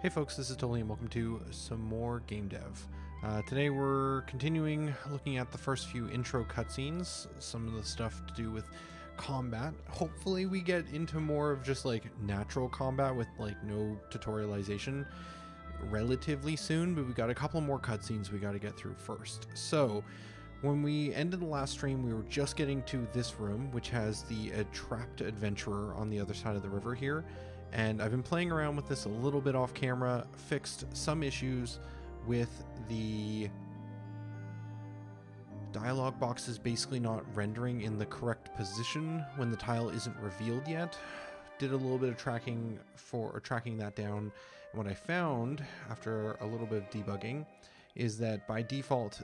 Hey folks, this is Totally and welcome to some more game dev. Today we're continuing looking at the first few intro cutscenes, some of the stuff to do with combat. Hopefully we get into more of just like natural combat with like no tutorialization relatively soon, but we got a couple more cutscenes we got to get through first. So when we ended the last stream, we were just getting to this room, which has the trapped adventurer on the other side of the river here. And I've been playing around with this a little bit off camera, fixed some issues with the dialog boxes basically not rendering in the correct position when the tile isn't revealed yet. Did a little bit of tracking that down. And what I found after a little bit of debugging is that by default,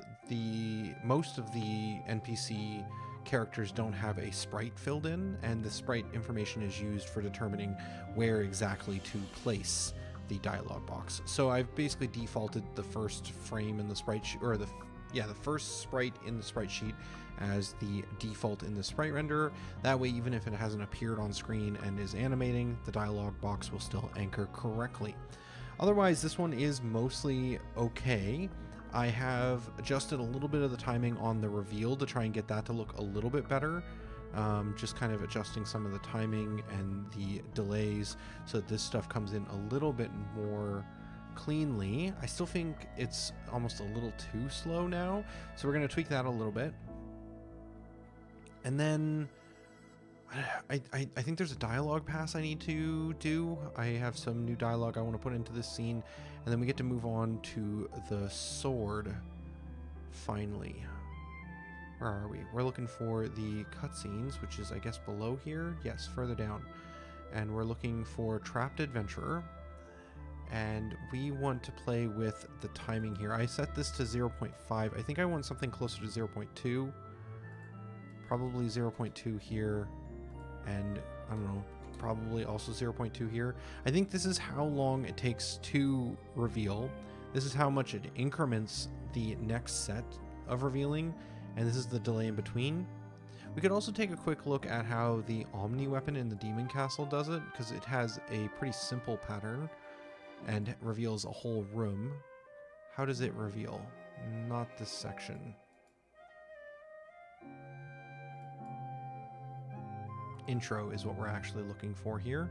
most of the NPC characters don't have a sprite filled in, and the sprite information is used for determining where exactly to place the dialog box. So I've basically defaulted the first frame in the sprite sheet, or the first sprite in the sprite sheet as the default in the sprite renderer. That way, even if it hasn't appeared on screen and is animating, the dialog box will still anchor correctly. Otherwise, this one is mostly okay. I have adjusted a little bit of the timing on the reveal to try and get that to look a little bit better. Just kind of adjusting some of the timing and the delays so that this stuff comes in a little bit more cleanly. I still think it's almost a little too slow now, so we're going to tweak that a little bit. And then I think there's a dialogue pass I need to do. I have some new dialogue I want to put into this scene, and then we get to move on to the sword finally. Where are we? We're looking for the cutscenes, which is I guess below here. Yes, further down. And we're looking for Trapped Adventurer, and we want to play with the timing here. I set this to 0.5. I think I want something closer to 0.2. Probably 0.2 here. And I don't know, probably also 0.2 here. I think this is how long it takes to reveal. This is how much it increments the next set of revealing, and this is the delay in between. We could also take a quick look at how the Omni weapon in the Demon Castle does it, because it has a pretty simple pattern and reveals a whole room. How does it reveal? Not this section. Intro is what we're actually looking for here.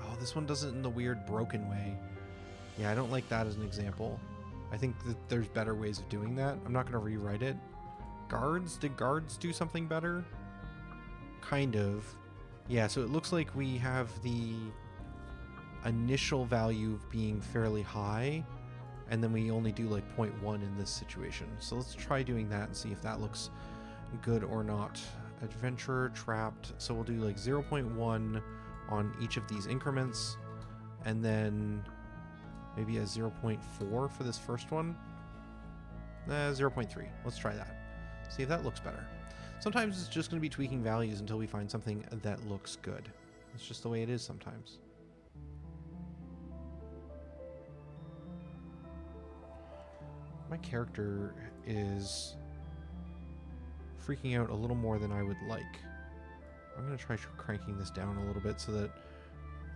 Oh, this one does it in the weird broken way. Yeah, I don't like that as an example. I think that there's better ways of doing that. I'm not going to rewrite it. Guards? Did guards do something better? Kind of. Yeah, so it looks like we have the initial value being fairly high, and then we only do like 0.1 in this situation. So let's try doing that and see if that looks good or not. Adventurer, trapped, so we'll do like 0.1 on each of these increments, and then maybe a 0.4 for this first one. 0.3. Let's try that. See if that looks better. Sometimes it's just going to be tweaking values until we find something that looks good. It's just the way it is sometimes. My character is freaking out a little more than I would like. I'm going to try cranking this down a little bit so that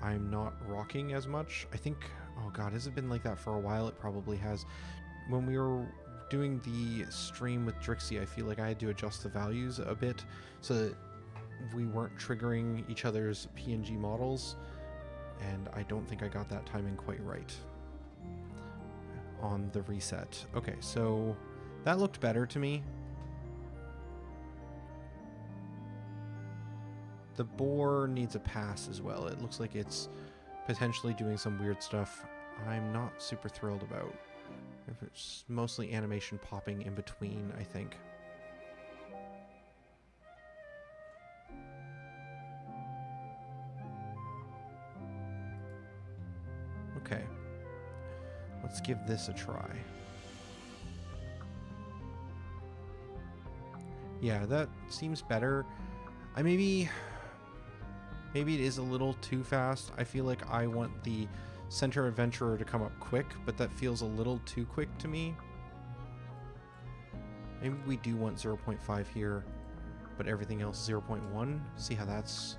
I'm not rocking as much. I think, oh god, has it been like that for a while? It probably has. When we were doing the stream with Drixie, I feel like I had to adjust the values a bit so that we weren't triggering each other's PNG models, and I don't think I got that timing quite right on the reset. Okay, so that looked better to me. The boar needs a pass as well. It looks like it's potentially doing some weird stuff I'm not super thrilled about. If it's mostly animation popping in between, I think. Okay. Let's give this a try. Yeah, that seems better. Maybe it is a little too fast. I feel like I want the center adventurer to come up quick, but that feels a little too quick to me. Maybe we do want 0.5 here, but everything else 0.1. See how that's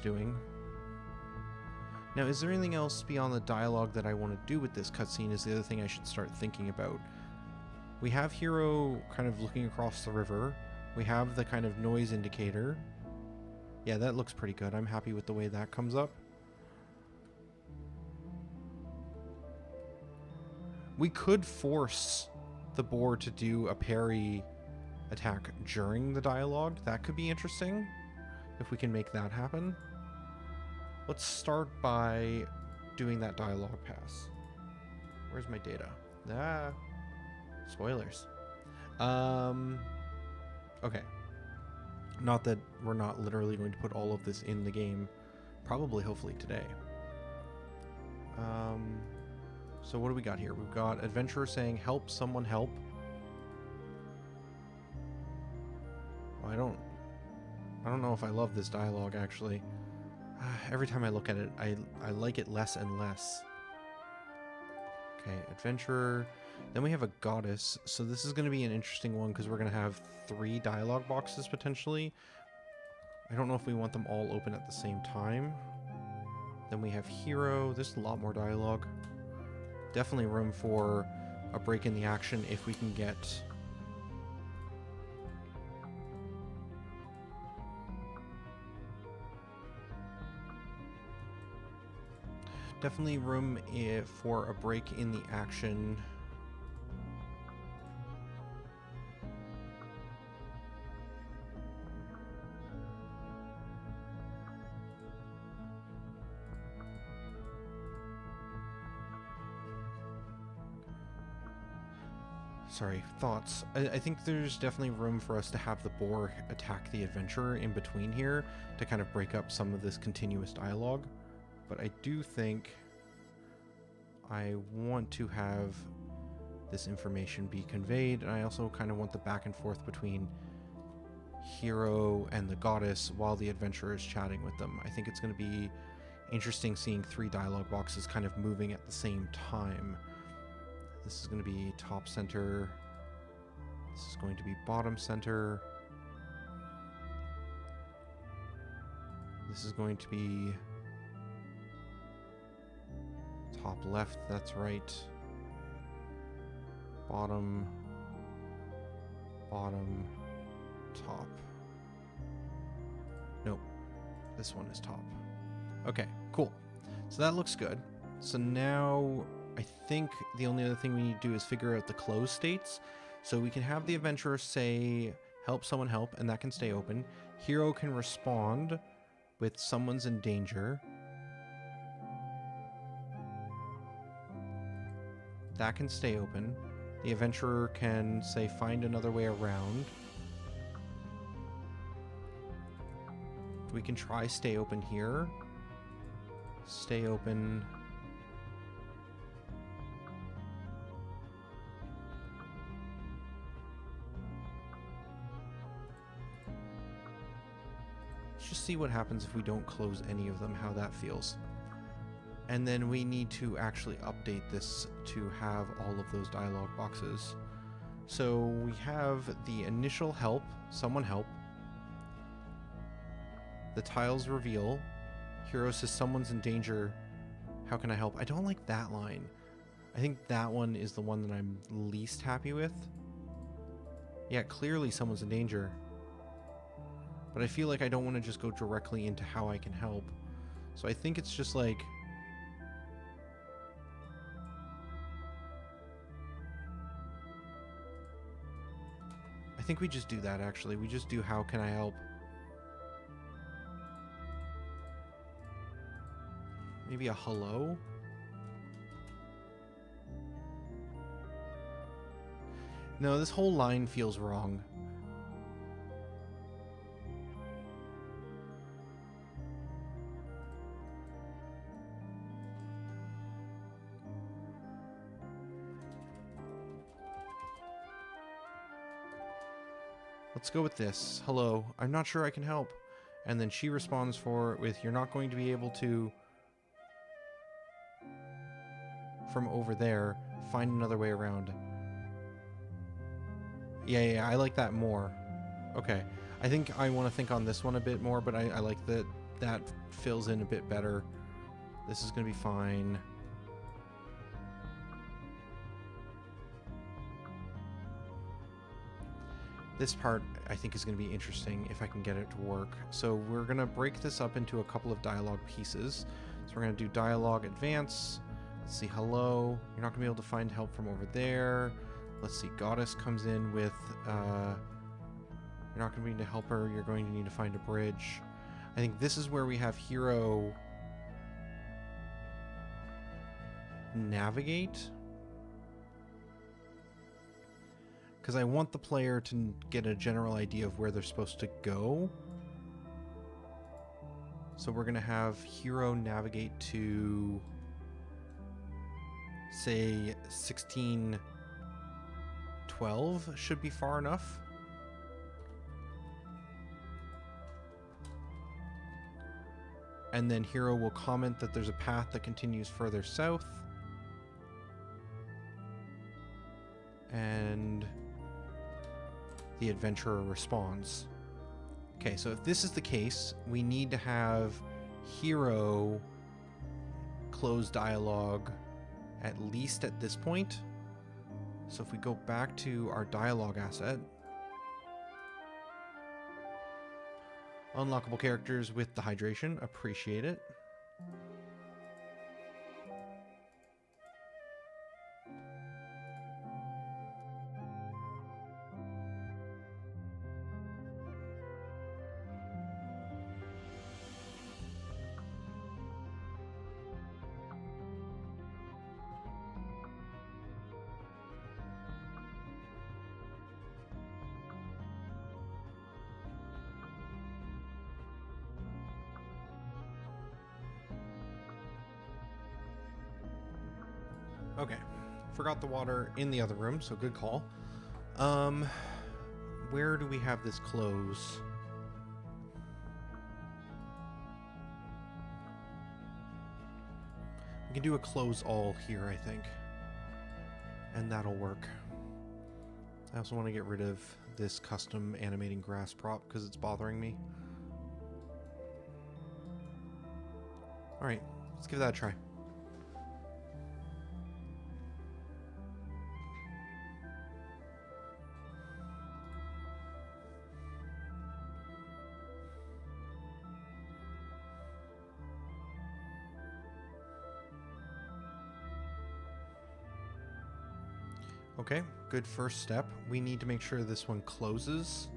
doing. Now, is there anything else beyond the dialogue that I want to do with this cutscene is the other thing I should start thinking about. We have Hero kind of looking across the river. We have the kind of noise indicator. Yeah, that looks pretty good. I'm happy with the way that comes up. We could force the boar to do a parry attack during the dialogue. That could be interesting if we can make that happen. Let's start by doing that dialogue pass. Where's my data? Ah, spoilers. Okay. Not that we're not literally going to put all of this in the game. Probably, hopefully, today. So what do we got here? We've got adventurer saying, help, someone help. Well, I don't know if I love this dialogue, actually. Every time I look at it, I like it less and less. Okay, adventurer. Then we have a goddess. So this is going to be an interesting one because we're going to have 3 dialogue boxes potentially. I don't know if we want them all open at the same time. Then we have hero. There's a lot more dialogue. Definitely room for a break in the action if we can get... Definitely room for a break in the action. Sorry, thoughts. I think there's definitely room for us to have the boar attack the adventurer in between here to kind of break up some of this continuous dialogue. But I do think I want to have this information be conveyed, and I also kind of want the back and forth between hero and the goddess while the adventurer is chatting with them. I think it's going to be interesting seeing 3 dialogue boxes kind of moving at the same time. This is going to be top center. This is going to be bottom center. This is going to be top left, that's right. Bottom, bottom, top. Nope, this one is top. Okay, cool. So that looks good. So now I think the only other thing we need to do is figure out the close states. So we can have the adventurer say, help, someone help, and that can stay open. Hero can respond with someone's in danger. That can stay open. The adventurer can say, find another way around. We can try stay open here. Stay open. Let's just see what happens if we don't close any of them, how that feels. And then we need to actually update this to have all of those dialogue boxes. So we have the initial help, someone help. The tiles reveal. Hero says someone's in danger. How can I help? I don't like that line. I think that one is the one that I'm least happy with. Yeah, clearly someone's in danger. But I feel like I don't want to just go directly into how I can help. So I think it's just like... I think we just do that, actually. We just do how can I help. Maybe a hello? No, this whole line feels wrong. Let's go with this. Hello, I'm not sure I can help. And then she responds with, you're not going to be able to, from over there, find another way around. Yeah, I like that more. Okay. I think I want to think on this one a bit more, but I like that fills in a bit better. This is going to be fine. This part, I think, is going to be interesting if I can get it to work. So we're going to break this up into a couple of dialogue pieces. So we're going to do dialogue advance. Let's see, hello. You're not going to be able to find help from over there. Let's see, goddess comes in with, you're not going to be able to help her. You're going to need to find a bridge. I think this is where we have hero navigate. Because I want the player to get a general idea of where they're supposed to go. So we're going to have hero navigate to, say, 1612 should be far enough. And then hero will comment that there's a path that continues further south. And the adventurer responds. Okay, so if this is the case, we need to have hero close dialogue at least at this point. So if we go back to our dialogue asset, unlockable characters with the hydration, appreciate it. Okay, forgot the water in the other room, so good call. Where do we have this close? We can do a close all here, I think. And that'll work. I also want to get rid of this custom animating grass prop because it's bothering me. Alright, let's give that a try. Okay, good first step. We need to make sure this one closes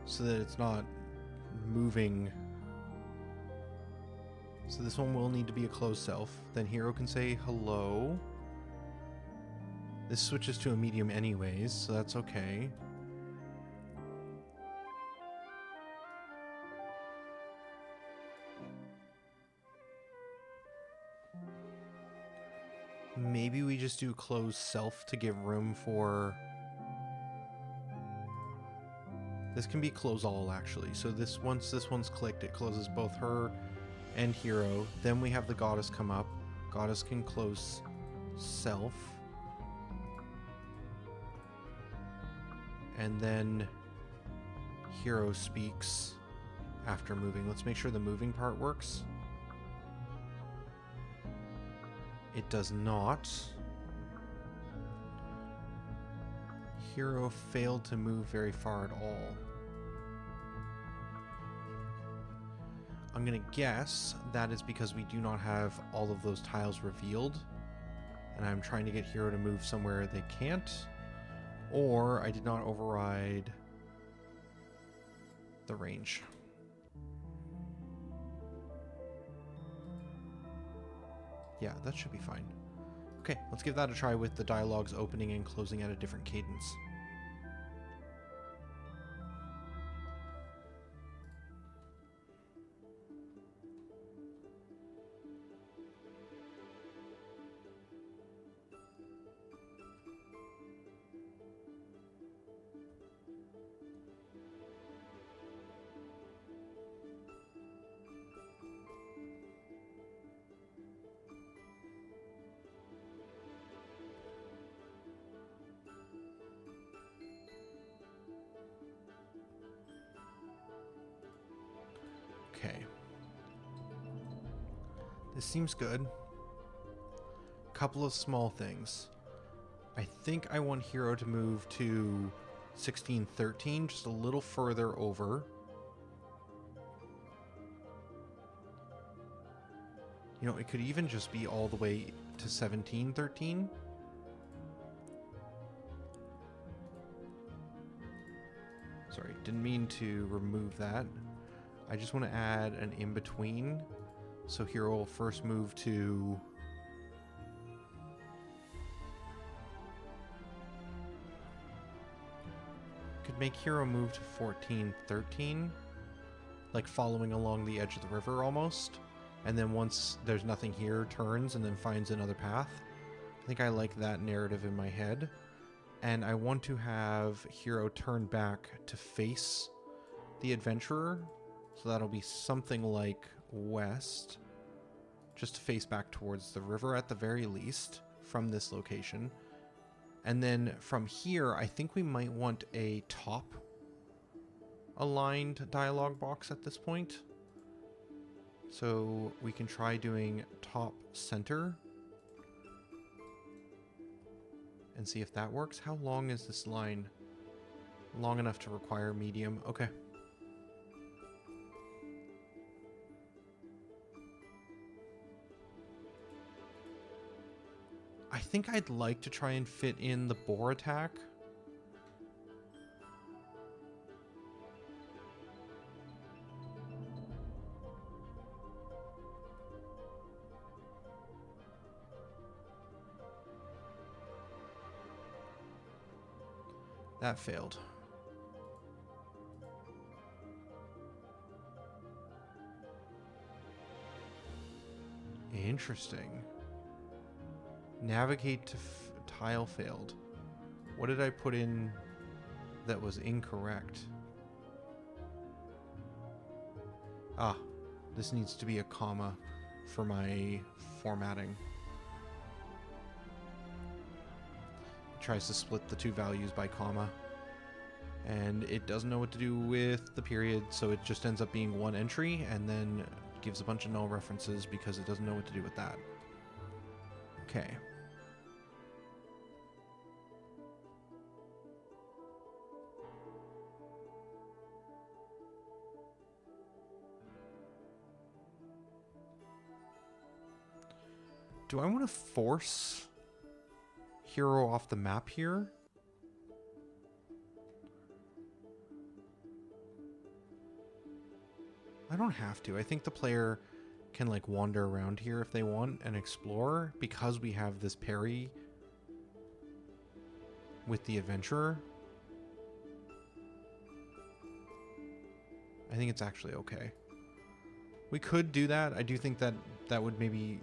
so that it's not moving. So this one will need to be a closed self. Then hero can say hello. This switches to a medium anyways, so that's okay. Maybe we just do closed self to give room for... This can be close all, actually. So this, once this one's clicked, it closes both her and hero. Then we have the goddess come up. Goddess can close self. And then hero speaks after moving. Let's make sure the moving part works. It does not. Hero failed to move very far at all. I'm gonna guess that is because we do not have all of those tiles revealed, and I'm trying to get hero to move somewhere they can't, or I did not override the range. Yeah, that should be fine. Okay, let's give that a try with the dialogues opening and closing at a different cadence. This seems good. Couple of small things. I think I want Hero to move to 1613, just a little further over. You know, it could even just be all the way to 1713. Sorry, didn't mean to remove that. I just want to add an in-between. So Hero will first move to... Could make Hero move to 1413. Like following along the edge of the river almost. And then once there's nothing here, turns and then finds another path. I think I like that narrative in my head. And I want to have Hero turn back to face the adventurer. So that'll be something like west. Just to face back towards the river at the very least from this location. And then from here, I think we might want a top aligned dialogue box at this point. So we can try doing top center and see if that works. How long is this line? Long enough to require medium. Okay. I think I'd like to try and fit in the boar attack. That failed. Interesting. Navigate to tile failed. What did I put in that was incorrect? Ah, this needs to be a comma for my formatting. It tries to split the two values by comma. And it doesn't know what to do with the period, so it just ends up being one entry and then gives a bunch of null references because it doesn't know what to do with that. Okay. Do I want to force Hero off the map here? I don't have to. I think the player can like wander around here if they want and explore because we have this parry with the adventurer. I think it's actually okay. We could do that. I do think that that would maybe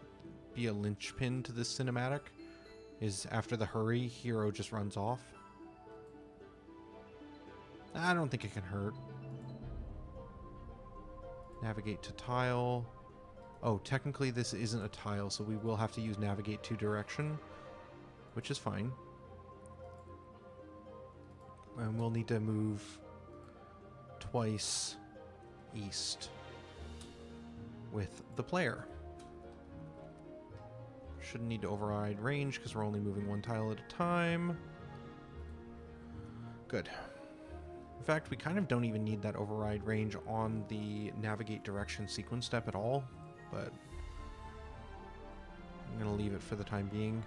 be a linchpin to this cinematic, is after the hurry, Hero just runs off. I don't think it can hurt. Navigate to tile. Oh, technically this isn't a tile, so we will have to use navigate to direction, which is fine. And we'll need to move twice east with the player. Shouldn't need to override range because we're only moving one tile at a time. Good. In fact, we kind of don't even need that override range on the navigate direction sequence step at all, but I'm going to leave it for the time being.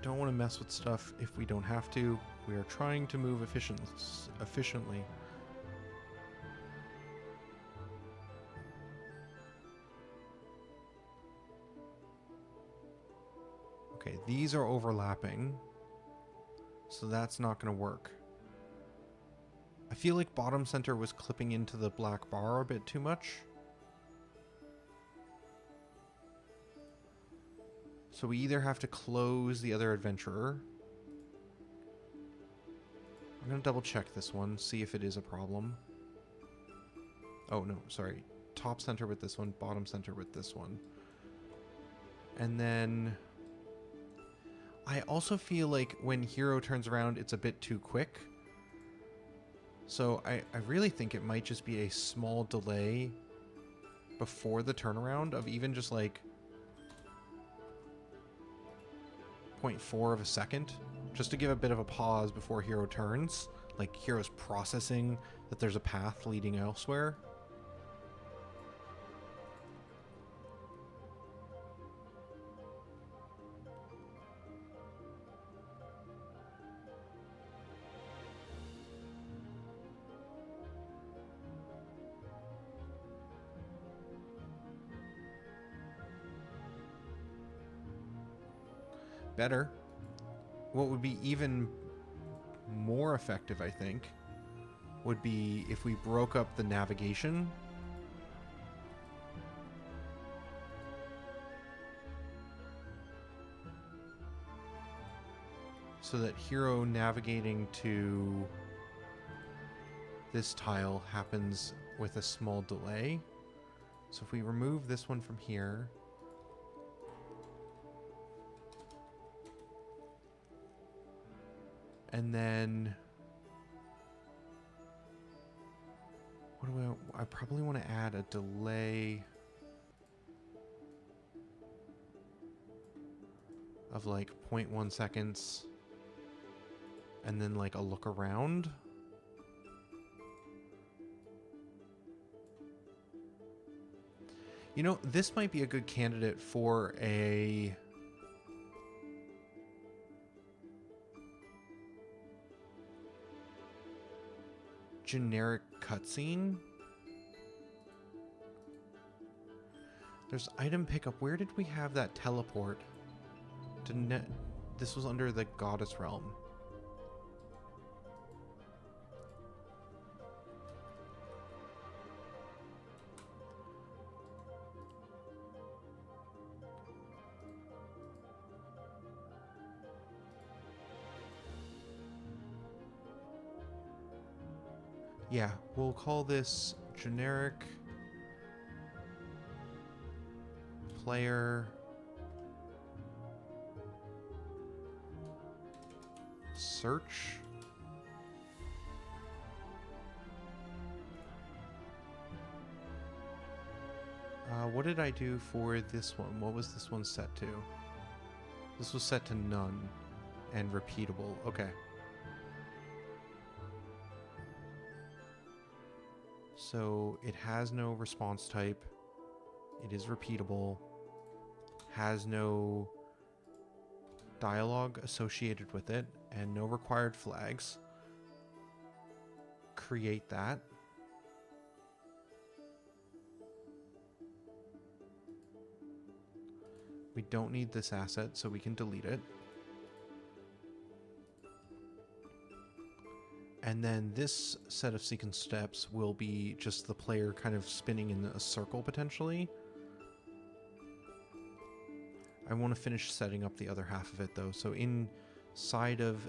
Don't want to mess with stuff if we don't have to. We are trying to move efficiently. Okay, these are overlapping, so that's not going to work. I feel like bottom center was clipping into the black bar a bit too much. So we either have to close the other adventurer. I'm going to double check this one, see if it is a problem. Oh, no, sorry. Top center with this one, bottom center with this one. And then I also feel like when Hero turns around, it's a bit too quick. So I really think it might just be a small delay before the turnaround of even just like 0.4 of a second, just to give a bit of a pause before hero turns, like hero's processing that there's a path leading elsewhere. Better. What would be even more effective, I think, would be if we broke up the navigation. So that hero navigating to this tile happens with a small delay. So if we remove this one from here, and then what do I probably want to add a delay of like 0.1 seconds and then like a look around. You know, this might be a good candidate for a generic cutscene. There's item pickup. Where did we have that teleport? This was under the Goddess Realm. Yeah, we'll call this generic player search. What did I do for this one? What was this one set to? This was set to none and repeatable. Okay. So it has no response type. It is repeatable. Has no dialogue associated with it and no required flags. Create that. We don't need this asset, so we can delete it. And then this set of sequence steps will be just the player kind of spinning in a circle, potentially. I want to finish setting up the other half of it, though. So inside of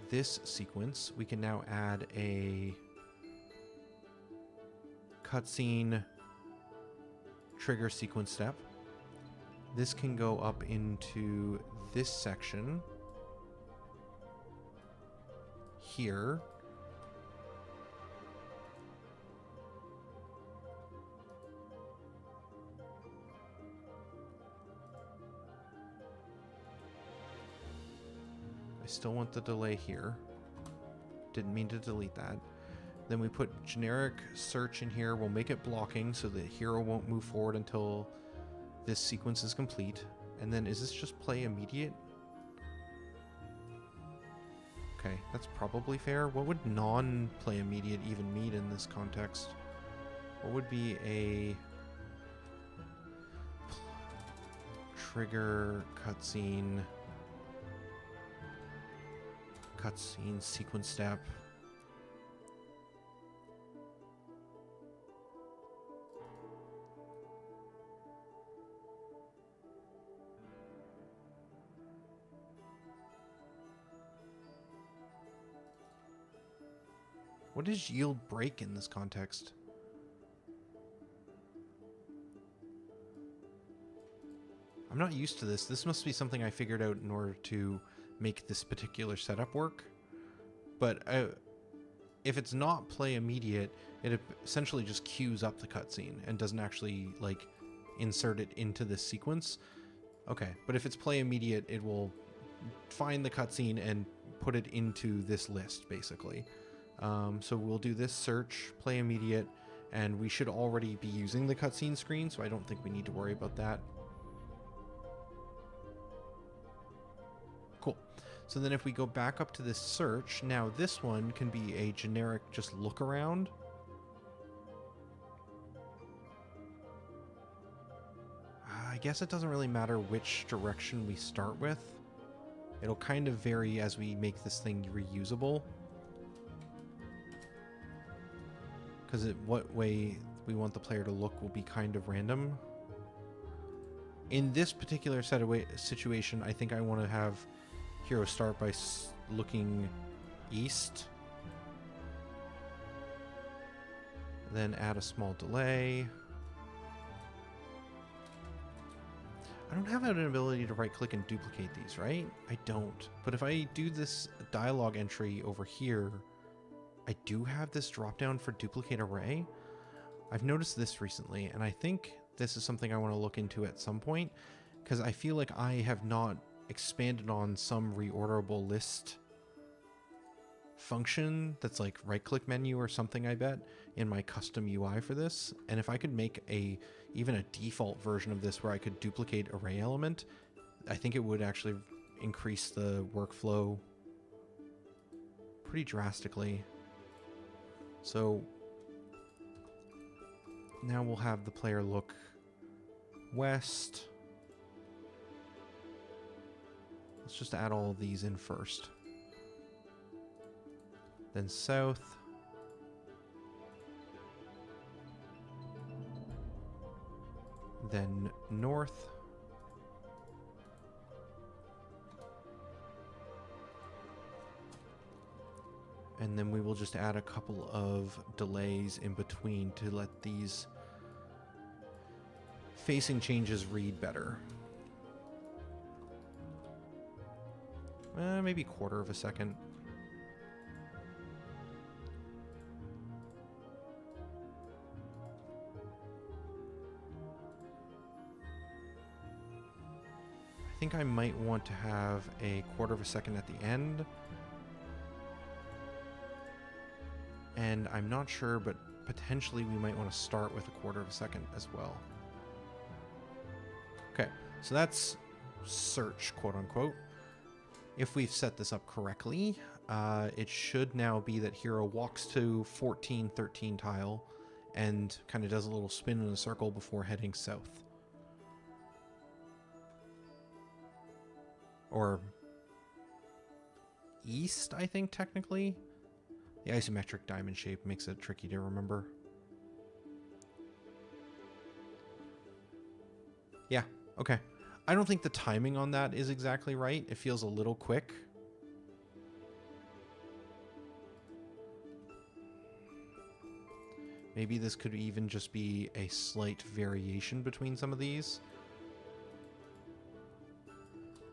this sequence, we can now add a cutscene trigger sequence step. This can go up into this section here. I still want the delay here. Didn't mean to delete that. Then we put generic search in here. We'll make it blocking so the hero won't move forward until this sequence is complete. And then is this just play immediate? Okay, that's probably fair. What would non-play immediate even mean in this context? What would be a trigger cutscene sequence step? What does yield break in this context? I'm not used to this. This must be something I figured out in order to make this particular setup work. But if it's not play immediate, it essentially just queues up the cutscene and doesn't actually like insert it into this sequence. Okay, but if it's play immediate, it will find the cutscene and put it into this list, basically. So we'll do this search, play immediate, and we should already be using the cutscene screen, so I don't think we need to worry about that. Cool. So then if we go back up to this search, now this one can be a generic just look around. I guess it doesn't really matter which direction we start with. It'll kind of vary as we make this thing reusable. Because what way we want the player to look will be kind of random. In this particular situation, I think I want to have Hero start by looking east. Then add a small delay. I don't have an ability to right-click and duplicate these, right? I don't. But if I do this dialogue entry over here, I do have this drop-down for duplicate array. I've noticed this recently, and I think this is something I want to look into at some point, because I feel like I have not expanded on some reorderable list function that's like right-click menu or something, I bet, in my custom UI for this. And if I could make even a default version of this where I could duplicate array element, I think it would actually increase the workflow pretty drastically. So now we'll have the player look west. Let's just add all of these in first. Then south. Then north. And then we will just add a couple of delays in between to let these facing changes read better. Maybe 1/4 of a second. I think I might want to have a 1/4 of a second at the end. And I'm not sure, but potentially we might want to start with a 1/4 of a second as well. Okay, so that's search, quote unquote. If we've set this up correctly, it should now be that Hero walks to 1413 tile and kind of does a little spin in a circle before heading south. Or east, I think, technically. The isometric diamond shape makes it tricky to remember. Yeah, okay. I don't think the timing on that is exactly right. It feels a little quick. Maybe this could even just be a slight variation between some of these.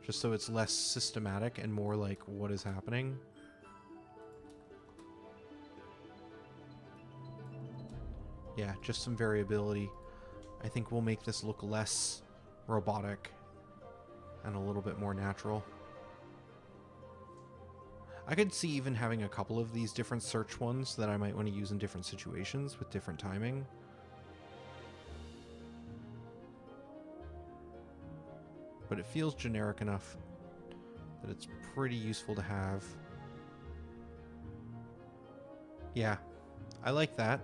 Just so it's less systematic and more like what is happening. Yeah, just some variability. I think we'll make this look less robotic and a little bit more natural. I could see even having a couple of these different search ones that I might want to use in different situations with different timing. But it feels generic enough that it's pretty useful to have. Yeah, I like that.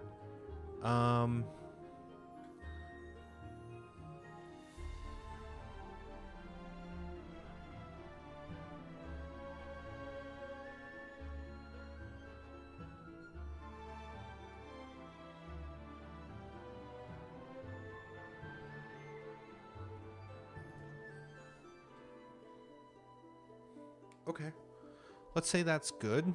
Okay, let's say that's good.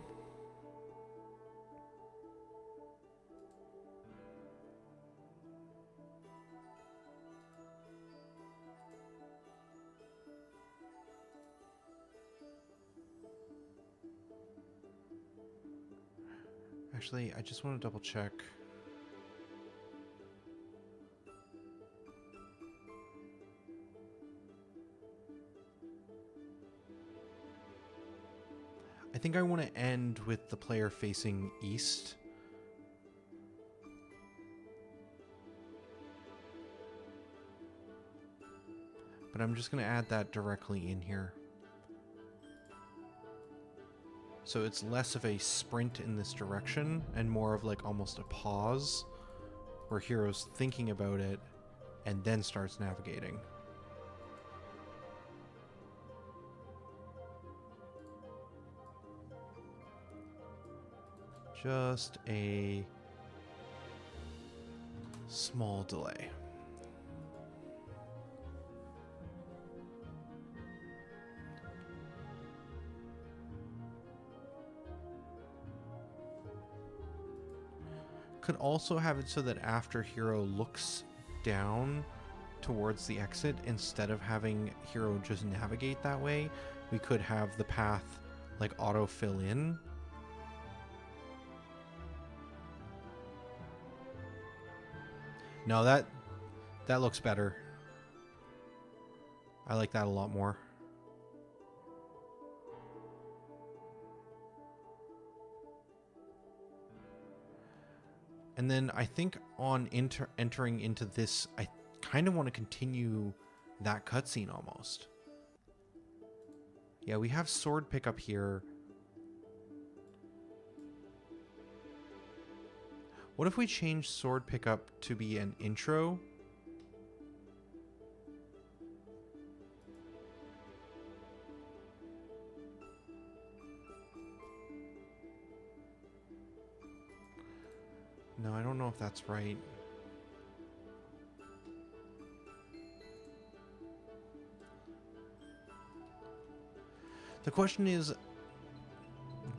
Actually, I just want to double check. I think I want to end with the player facing east. But I'm just going to add that directly in here. So it's less of a sprint in this direction and more of like almost a pause where hero's thinking about it and then starts navigating. Just a small delay. Could also have it so that after hero looks down towards the exit, instead of having hero just navigate that way, we could have the path like auto fill in. No, that looks better. I like that a lot more. And then I think on entering into this, I kind of want to continue that cutscene almost. Yeah, we have sword pickup here. What if we change sword pickup to be an intro? No, I don't know if that's right. The question is,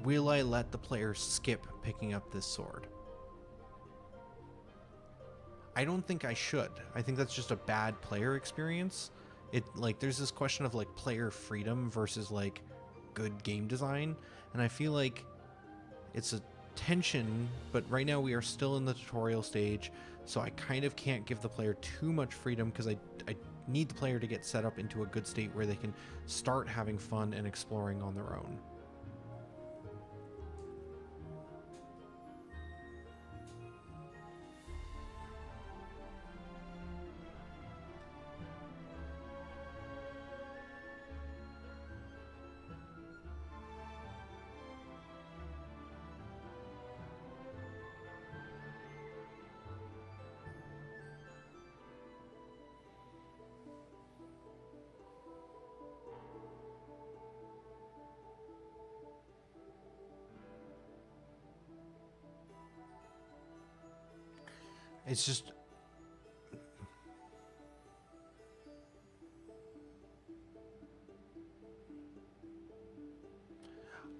will I let the player skip picking up this sword? I don't think I should. I think that's just a bad player experience. There's this question of like player freedom versus like good game design, and I feel like it's a tension, but right now we are still in the tutorial stage, so I kind of can't give the player too much freedom because I need the player to get set up into a good state where they can start having fun and exploring on their own. It's just...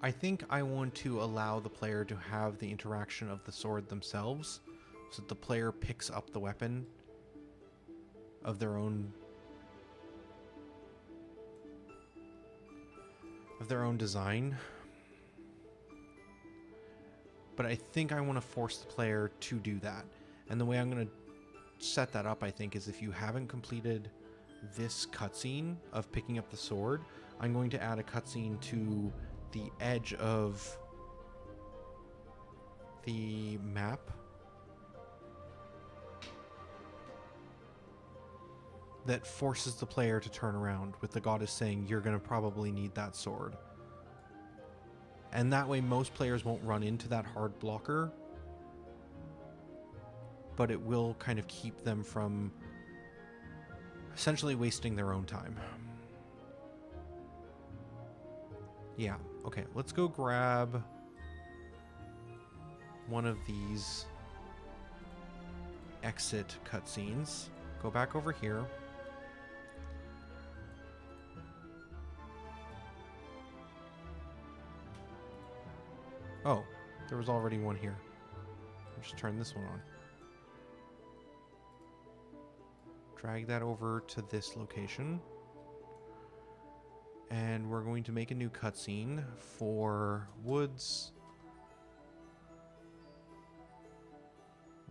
I think I want to allow the player to have the interaction of the sword themselves, so that the player picks up the weapon of their own design. But I think I want to force the player to do that. And the way I'm going to set that up, I think, is if you haven't completed this cutscene of picking up the sword, I'm going to add a cutscene to the edge of the map that forces the player to turn around, with the goddess saying, you're going to probably need that sword. And that way most players won't run into that hard blocker, but it will kind of keep them from essentially wasting their own time. Yeah, okay, let's go grab one of these exit cutscenes. Go back over here. Oh, there was already one here. I'll just turn this one on. Drag that over to this location. And we're going to make a new cutscene for Woods.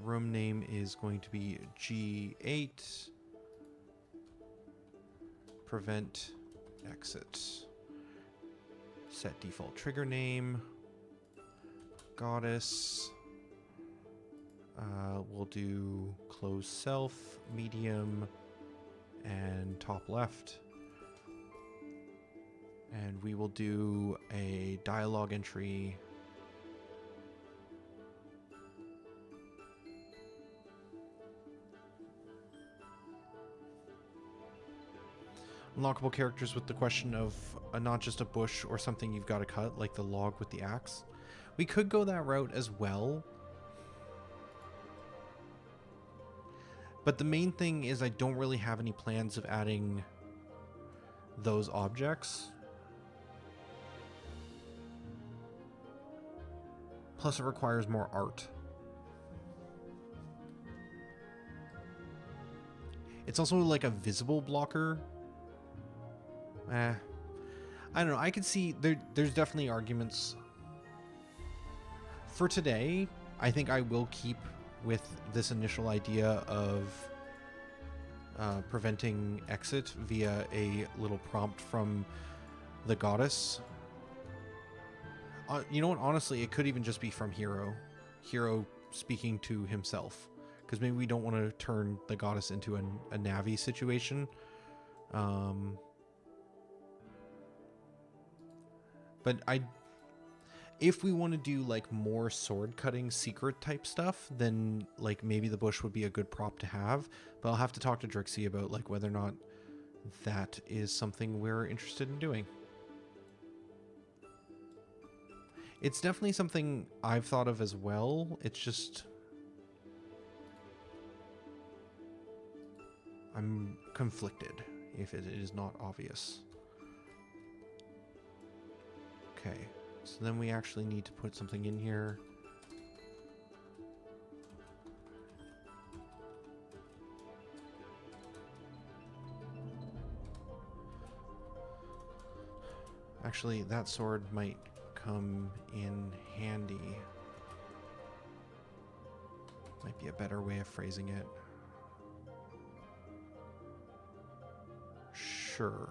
room name is going to be G8. Prevent exit. Set default trigger name. Goddess. We'll do close self, medium, and top left. And we will do a dialogue entry. Unlockable characters with the question of not just a bush or something you've got to cut, like the log with the axe. We could go that route as well. But the main thing is I don't really have any plans of adding those objects. Plus it requires more art. It's also like a visible blocker. I don't know. I could see there's definitely arguments. For today, I think I will keep with this initial idea of preventing exit via a little prompt from the goddess. You know what? Honestly, it could even just be from Hero. Hero speaking to himself. Because maybe we don't want to turn the goddess into a Navi situation. But if we want to do like more sword cutting secret type stuff, then like maybe the bush would be a good prop to have. But I'll have to talk to Drixie about like whether or not that is something we're interested in doing. It's definitely something I've thought of as well. It's just I'm conflicted if it is not obvious. Okay, so then we actually need to put something in here. Actually, that sword might come in handy. Might be a better way of phrasing it. Sure.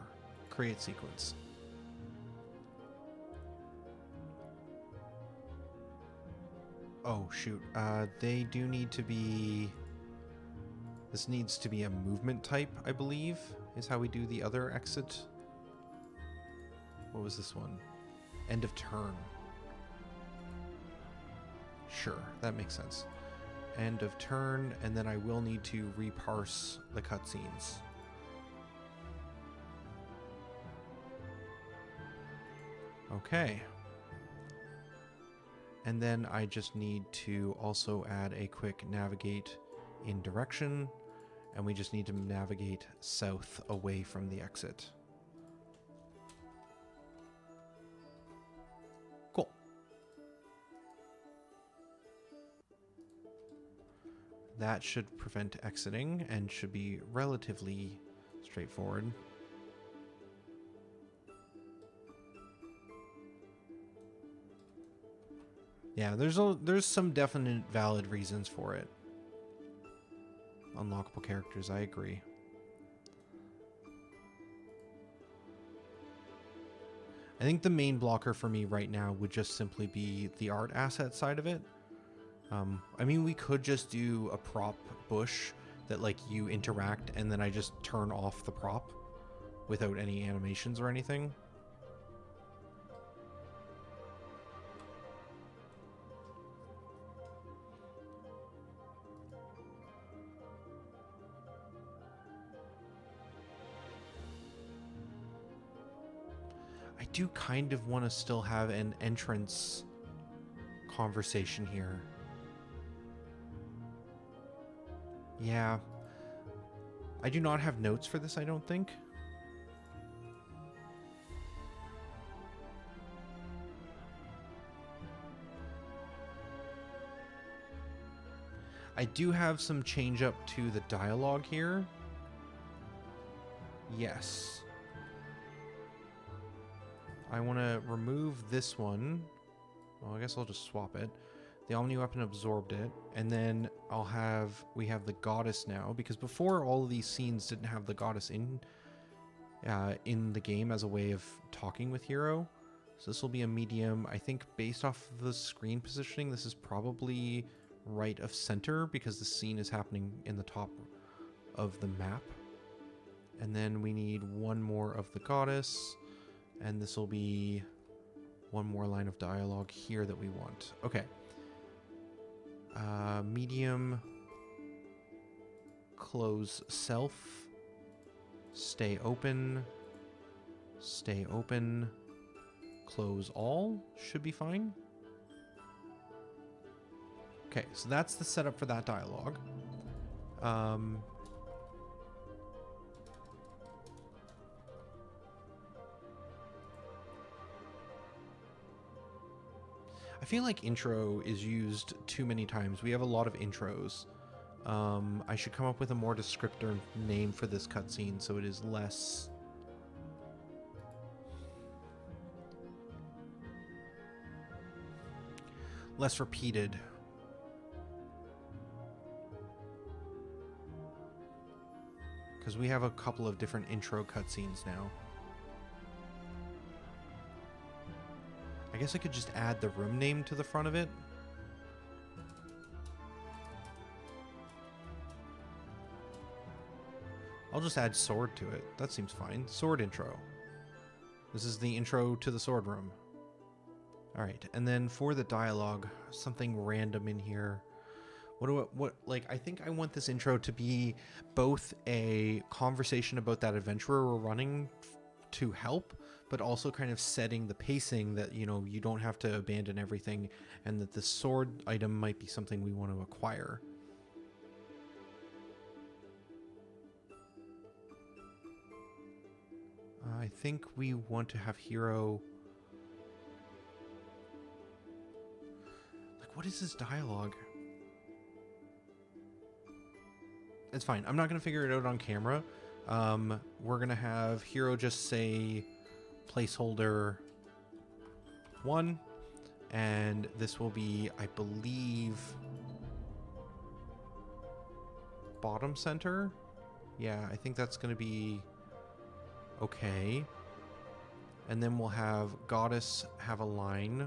Create sequence. Oh, shoot. They do need to be... This needs to be a movement type, I believe, is how we do the other exit. What was this one? End of turn. Sure, that makes sense. End of turn, and then I will need to reparse the cutscenes. Okay. And then I just need to also add a quick navigate in direction, and we just need to navigate south away from the exit. Cool. That should prevent exiting and should be relatively straightforward. Yeah, there's some definite valid reasons for it. Unlockable characters, I agree. I think the main blocker for me right now would just simply be the art asset side of it. I mean, we could just do a prop bush that like you interact and then I just turn off the prop without any animations or anything. I do kind of want to still have an entrance conversation here. Yeah. I do not have notes for this, I don't think. I do have some change up to the dialogue here. Yes. I want to remove this one. Well, I guess I'll just swap it. The Omni Weapon absorbed it, and then we have the Goddess now, because before all of these scenes didn't have the Goddess in the game as a way of talking with Hero. So this will be a medium. I think based off the screen positioning, this is probably right of center because the scene is happening in the top of the map. And then we need one more of the Goddess, and this will be one more line of dialogue here that we want. Okay. Medium, close self, stay open, close all, should be fine. Okay, so that's the setup for that dialogue. I feel like intro is used too many times. We have a lot of intros. I should come up with a more descriptor name for this cutscene so it is less... less repeated. Because we have a couple of different intro cutscenes now. I guess I could just add the room name to the front of it. I'll just add sword to it. That seems fine. Sword intro. This is the intro to the sword room. Alright, and then for the dialogue, something random in here. I think I want this intro to be both a conversation about that adventurer we're running to help, but also kind of setting the pacing that, you know, you don't have to abandon everything, and that the sword item might be something we want to acquire. I think we want to have Hero... Like, what is this dialogue? It's fine. I'm not going to figure it out on camera. We're going to have Hero just say placeholder 1, and this will be, I believe, bottom center. Yeah, I think that's going to be okay. And then we'll have Goddess have a line.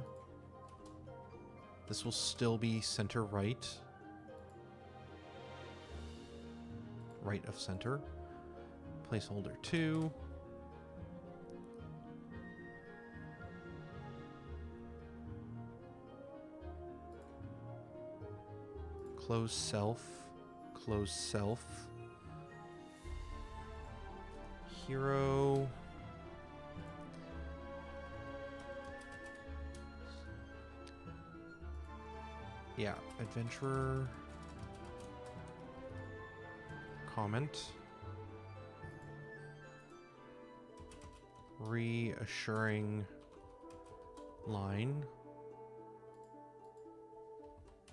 This will still be center right. Right of center. Placeholder 2. Close self. Close self. Hero. Yeah, adventurer. Comment. Reassuring line.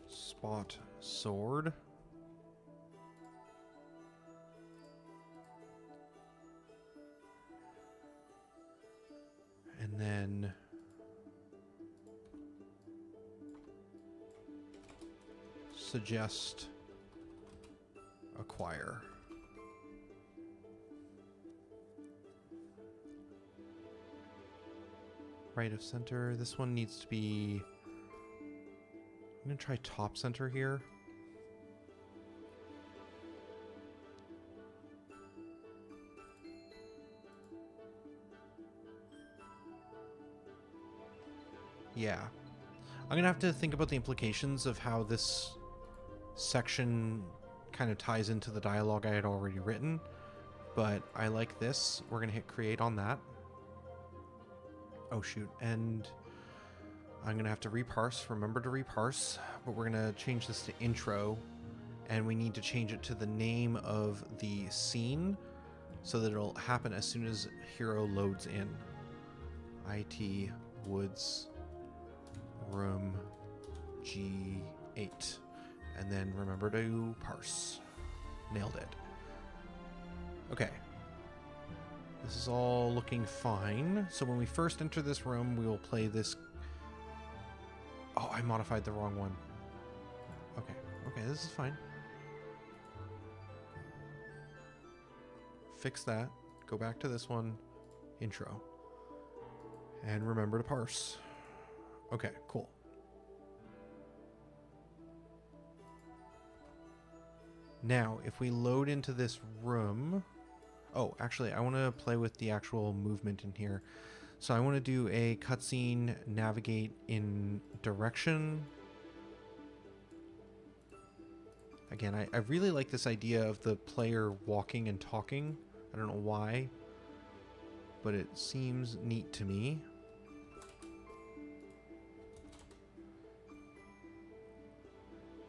Spot sword. And then suggest acquire. Right of center. This one needs to be... I'm going to try top center here. Yeah. I'm going to have to think about the implications of how this section kind of ties into the dialogue I had already written, but I like this. We're going to hit create on that. Oh shoot, and I'm going to have to reparse. Remember to reparse, but we're going to change this to intro, and we need to change it to the name of the scene so that it'll happen as soon as Hero loads in. IT Woods Room G8. And then remember to parse. Nailed it. Okay. This is all looking fine. So when we first enter this room, we will play this... Oh, I modified the wrong one. Okay. Okay, this is fine. Fix that. Go back to this one. Intro. And remember to parse. Okay, cool. Now, if we load into this room... Oh, actually, I want to play with the actual movement in here. So I want to do a cutscene, navigate in direction. Again, I really like this idea of the player walking and talking. I don't know why, but it seems neat to me.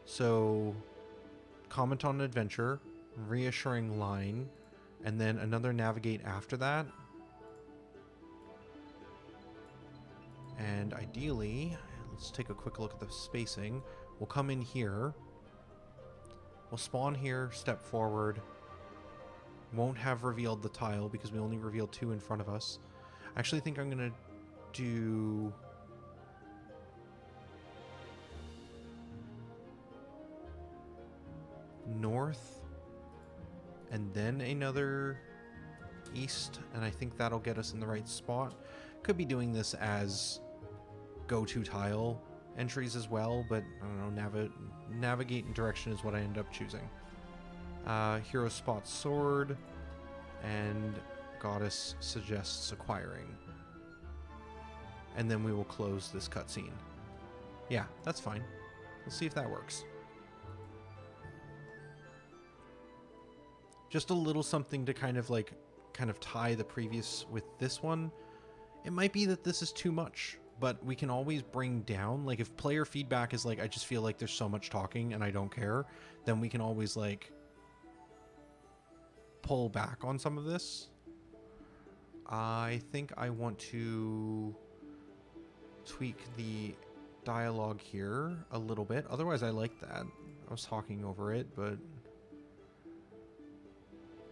So, comment on adventure, reassuring line, and then another navigate after that. And ideally, let's take a quick look at the spacing. We'll come in here. We'll spawn here, step forward. Won't have revealed the tile because we only revealed 2 in front of us. I actually think I'm going to do... north. And then another east. And I think that'll get us in the right spot. Could be doing this as go-to tile entries as well, but I don't know, navigate in direction is what I end up choosing. Hero spots sword, and goddess suggests acquiring. And then we will close this cutscene. Yeah, that's fine. We'll see if that works. Just a little something to kind of tie the previous with this one. It might be that this is too much, but we can always bring down, like if player feedback is like, I just feel like there's so much talking and I don't care, then we can always like pull back on some of this. I think I want to tweak the dialogue here a little bit. Otherwise, I like that. I was talking over it, but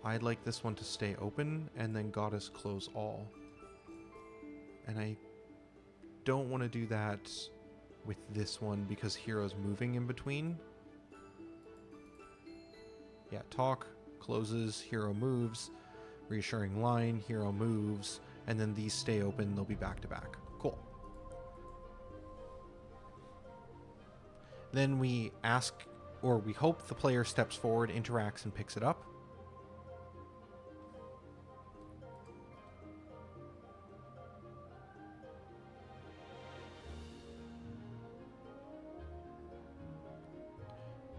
I'd like this one to stay open and then goddess close all. And I don't want to do that with this one because hero's moving in between. Yeah, talk, closes, hero moves, reassuring line, hero moves, and then these stay open, they'll be back to back. Cool. Then we ask, or we hope the player steps forward, interacts, and picks it up.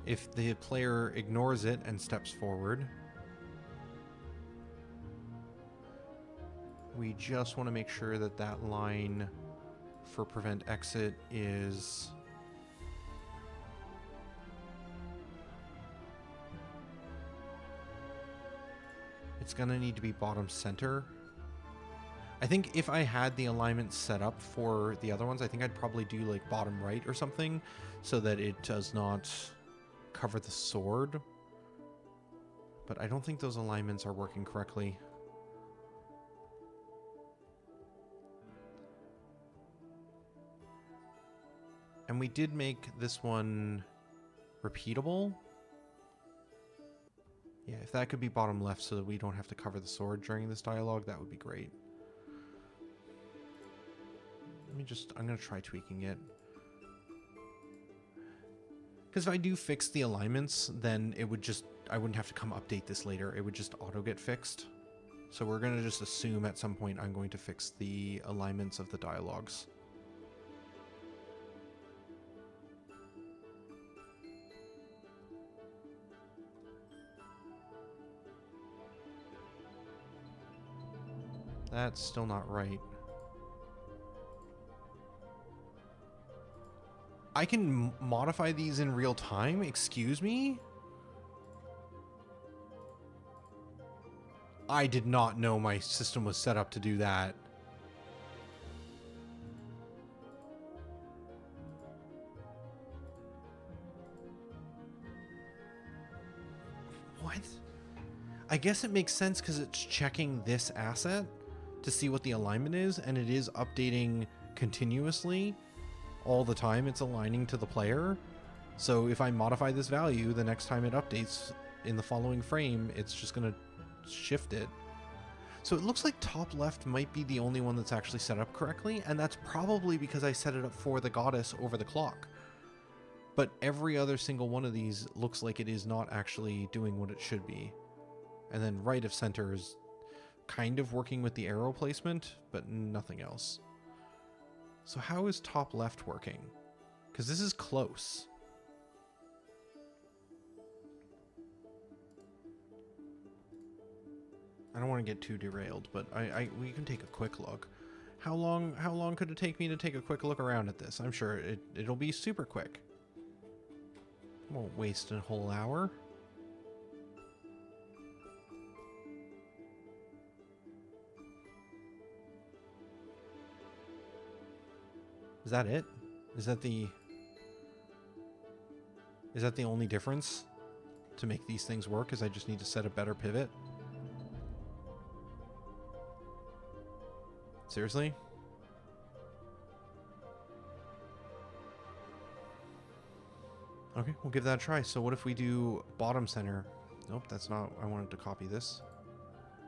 If the player ignores it and steps forward, we just want to make sure that that line for prevent exit is it's going to need to be bottom center. I think if I had the alignment set up for the other ones, I think I'd probably do like bottom right or something so that it does not cover the sword, but I don't think those alignments are working correctly. And we did make this one repeatable. Yeah, if that could be bottom left so that we don't have to cover the sword during this dialogue, that would be great. I'm going to try tweaking it. Because if I do fix the alignments, then it would just, I wouldn't have to come update this later. It would just auto get fixed. So we're going to just assume at some point I'm going to fix the alignments of the dialogues. That's still not right. I can modify these in real time? Excuse me? I did not know my system was set up to do that. What? I guess it makes sense because it's checking this asset to see what the alignment is, and it is updating continuously. All the time it's aligning to the player, So if I modify this value, the next time it updates in the following frame, it's just going to shift it. So it looks like top left might be the only one that's actually set up correctly, and that's probably because I set it up for the goddess over the clock. But every other single one of these looks like it is not actually doing what it should be. And then right of center is kind of working with the arrow placement, but nothing else. So how is top left working? Because this is close. I don't want to get too derailed, but we can take a quick look. How long could it take me to take a quick look around at this? I'm sure it'll be super quick. Won't waste a whole hour. Is that it? Is that the only difference to make these things work? Is I just need to set a better pivot? Seriously? Okay, we'll give that a try. So what if we do bottom center? Nope, that's not, I wanted to copy this.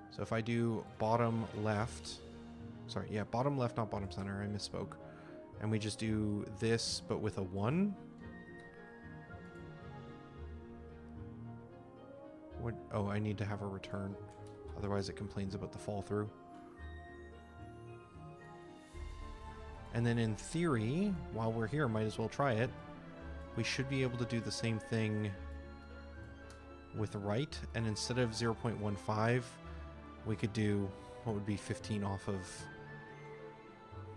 So if I do bottom left, sorry, yeah, bottom left, not bottom center, I misspoke. And we just do this, but with a 1. What? Oh, I need to have a return. Otherwise it complains about the fall through. And then in theory, while we're here, might as well try it. We should be able to do the same thing with right. And instead of 0.15, we could do, what would be 15 off of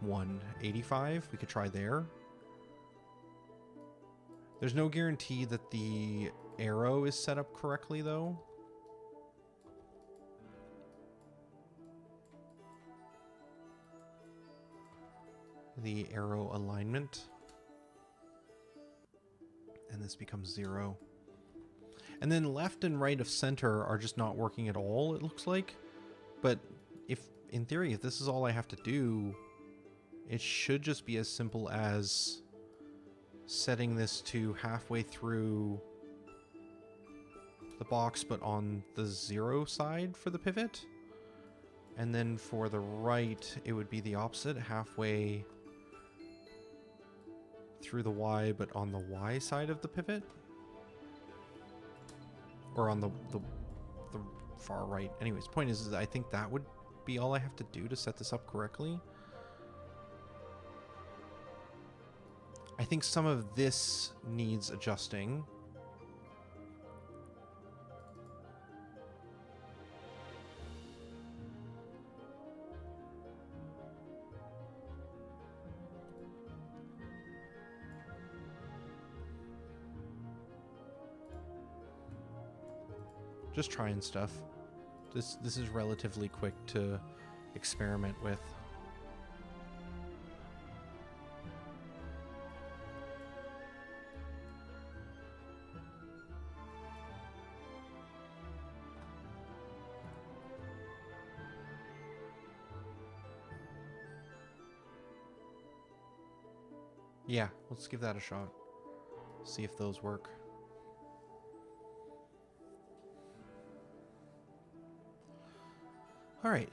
185? We could try there. There's no guarantee that the arrow is set up correctly, though. The arrow alignment. And this becomes 0. And then left and right of center are just not working at all, it looks like. But if, in theory, if this is all I have to do, it should just be as simple as setting this to halfway through the box, but on the 0 side for the pivot. And then for the right, it would be the opposite, halfway through the Y, but on the Y side of the pivot. Or on the far right. Anyways, point is I think that would be all I have to do to set this up correctly. I think some of this needs adjusting. Just trying stuff. This is relatively quick to experiment with. Yeah, let's give that a shot. See if those work. Alright,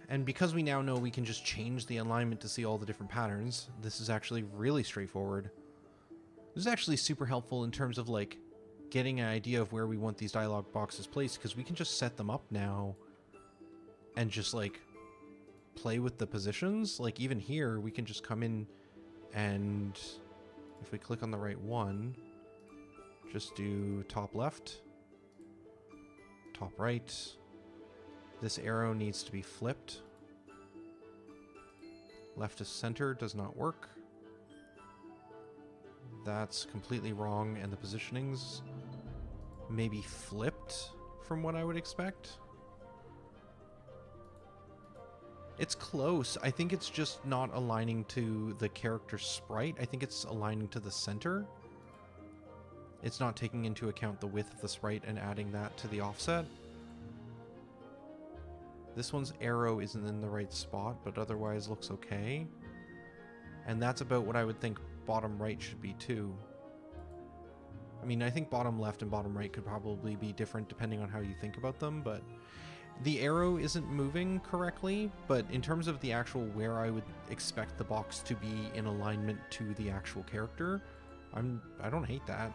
and because we now know we can just change the alignment to see all the different patterns, this is actually really straightforward. This is actually super helpful in terms of like getting an idea of where we want these dialog boxes placed, because we can just set them up now and just like play with the positions. Like even here, we can just come in and if we click on the right one, just do top left, top right. This arrow needs to be flipped. Left to center does not work. That's completely wrong, and the positioning's maybe flipped from what I would expect. It's close. I think it's just not aligning to the character sprite. I think it's aligning to the center. It's not taking into account the width of the sprite and adding that to the offset. This one's arrow isn't in the right spot, but otherwise looks okay. And that's about what I would think bottom right should be too. I mean, I think bottom left and bottom right could probably be different depending on how you think about them, but the arrow isn't moving correctly, but in terms of the actual where I would expect the box to be in alignment to the actual character, I don't hate that.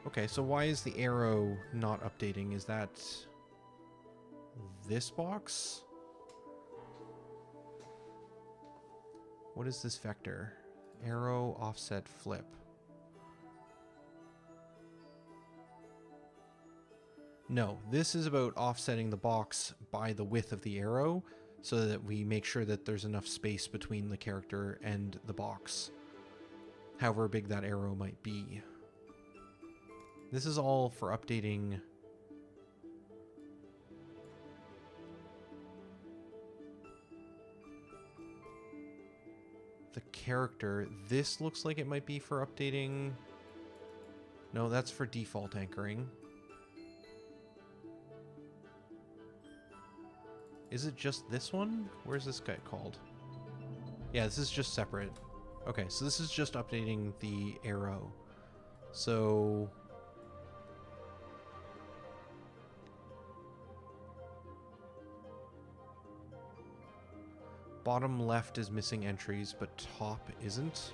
Okay, so why is the arrow not updating? Is that this box? What is this vector? Arrow, offset, flip. No, this is about offsetting the box by the width of the arrow so that we make sure that there's enough space between the character and the box, however big that arrow might be. This is all for updating the character. This looks like it might be for updating... No, that's for default anchoring. Is it just this one? Where's this guy called? Yeah, this is just separate. Okay, so this is just updating the arrow. So... bottom left is missing entries, but top isn't.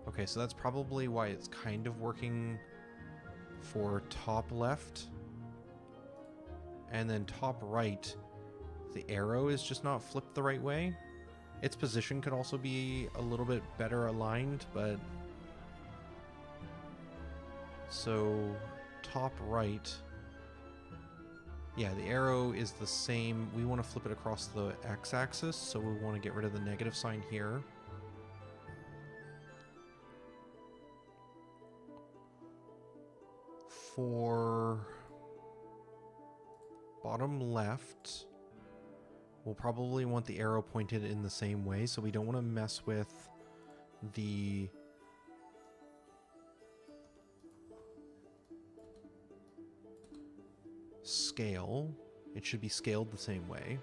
Okay, so that's probably why it's kind of working for top left. And then top right, the arrow is just not flipped the right way. Its position could also be a little bit better aligned, but... So, top right... Yeah, the arrow is the same. We want to flip it across the x-axis, so we want to get rid of the negative sign here. For bottom left, we'll probably want the arrow pointed in the same way, so we don't want to mess with the... scale. It should be scaled the same way.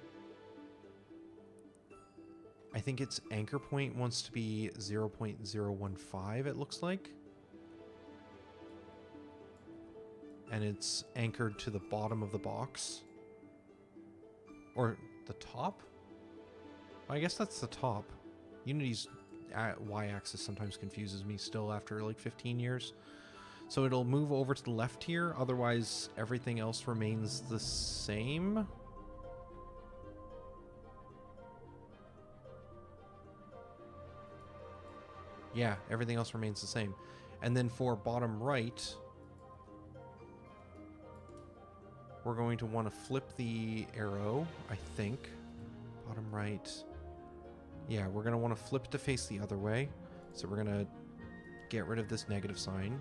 I think its anchor point wants to be 0.015, it looks like. And it's anchored to the bottom of the box. Or the top? I guess that's the top. Unity's y-axis sometimes confuses me still after like 15 years. So it'll move over to the left here, otherwise everything else remains the same. Yeah, everything else remains the same. And then for bottom right, we're going to want to flip the arrow, I think. Bottom right. Yeah, we're going to want to flip it to face the other way. So we're going to get rid of this negative sign.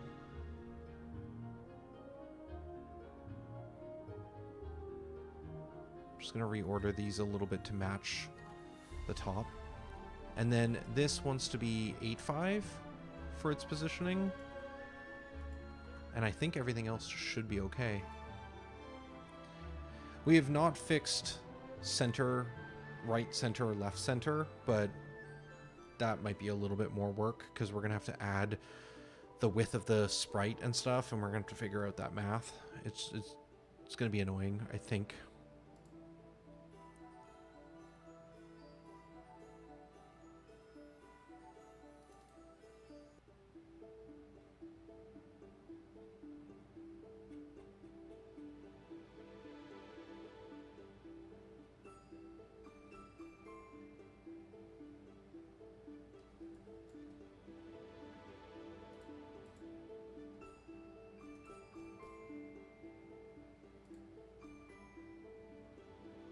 Just going to reorder these a little bit to match the top. And then this wants to be 8.5 for its positioning. And I think everything else should be okay. We have not fixed center, right center, or left center, but that might be a little bit more work because we're going to have to add the width of the sprite and stuff, and we're going to have to figure out that math. It's going to be annoying, I think.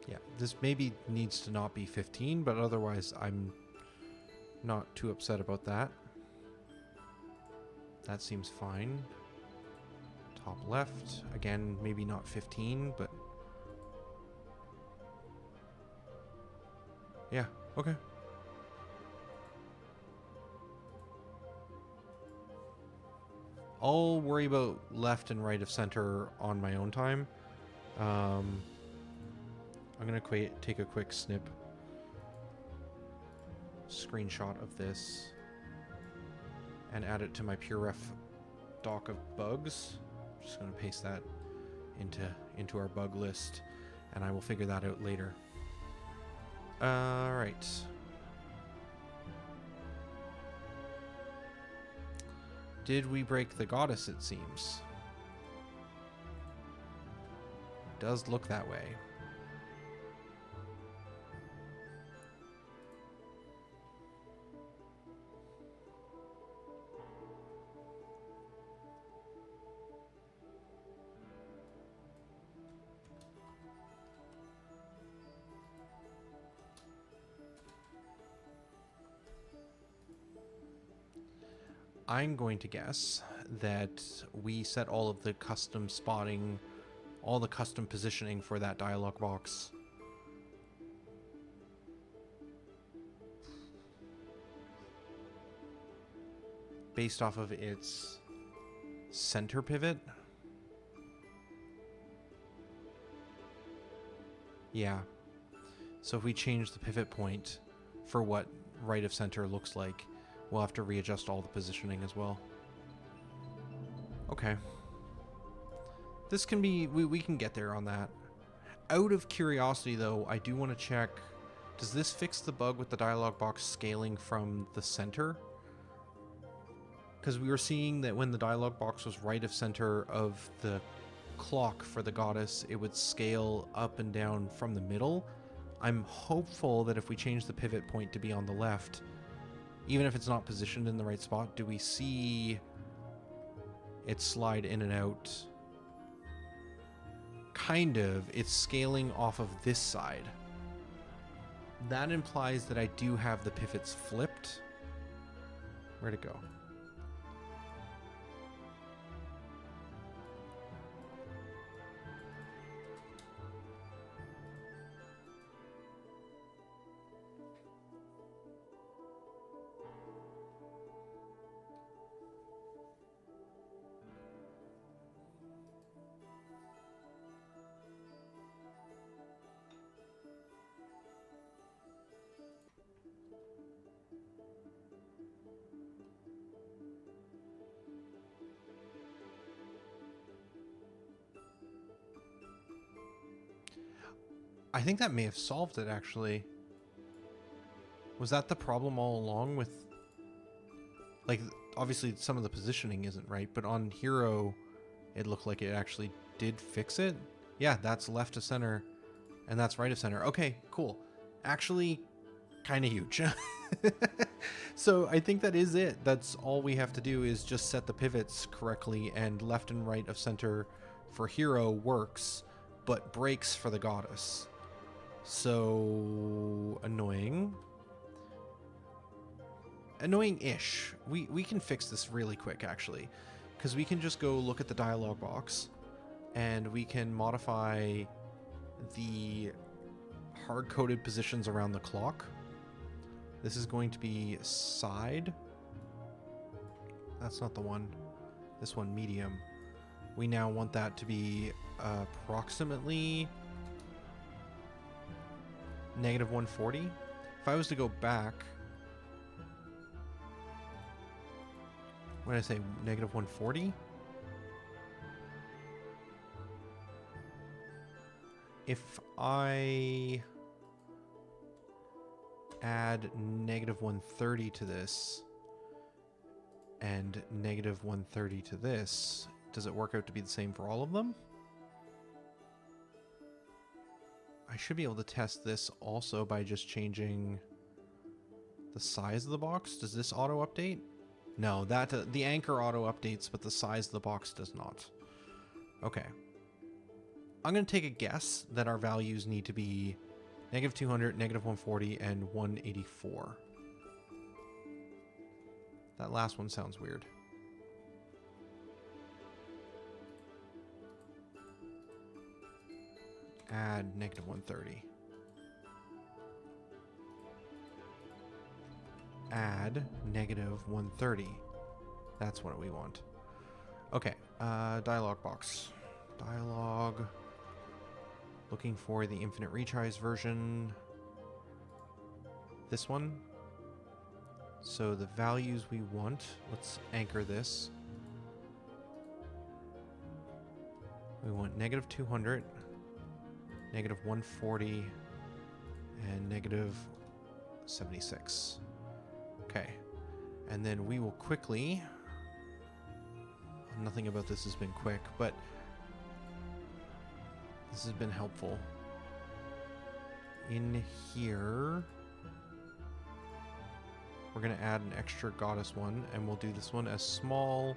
Yeah, this maybe needs to not be 15, but otherwise I'm not too upset about that. That seems fine. Top left, again, maybe not 15, but... yeah, okay. I'll worry about left and right of center on my own time. I'm going to take a quick screenshot of this and add it to my PureRef doc of bugs. I'm just going to paste that into our bug list, and I will figure that out later. All right. Did we break the goddess, it seems? Does look that way. I'm going to guess that we set all of the custom spotting, all the custom positioning for that dialog box based off of its center pivot. Yeah. So if we change the pivot point for what right of center looks like, we'll have to readjust all the positioning as well. Okay. This can be, we can get there on that. Out of curiosity though, I do want to check, does this fix the bug with the dialog box scaling from the center? Because we were seeing that when the dialog box was right of center of the clock for the goddess, it would scale up and down from the middle. I'm hopeful that if we change the pivot point to be on the left, even if it's not positioned in the right spot, do we see it slide in and out? Kind of. It's scaling off of this side. That implies that I do have the pivots flipped. Where'd it go? I think that may have solved it, actually. Was that the problem all along with... Like, obviously some of the positioning isn't right, but on Hero, it looked like it actually did fix it. Yeah, that's left to center, and that's right of center. Okay, cool. Actually, kind of huge. So I think that is it. That's all we have to do is just set the pivots correctly, and left and right of center for Hero works, but breaks for the goddess. So annoying. Annoying-ish. We can fix this really quick, actually, because we can just go look at the dialog box, and we can modify the hard-coded positions around the clock. This is going to be side. That's not the one. This one, medium. We now want that to be approximately -140. If I was to go back, what did I say, -140? If I add -130 to this and -130 to this, does it work out to be the same for all of them? I should be able to test this also by just changing the size of the box. Does this auto update? No, that the anchor auto updates, but the size of the box does not. Okay. I'm going to take a guess that our values need to be -200, -140, and 184. That last one sounds weird. Add -130. Add -130. That's what we want. Okay, dialog box. Dialog. Looking for the infinite retries version. This one. So the values we want, let's anchor this. We want negative 200, negative 140, and negative 76. Okay. And then we will quickly, nothing about this has been quick, but this has been helpful. In here, we're going to add an extra goddess one, and we'll do this one as small,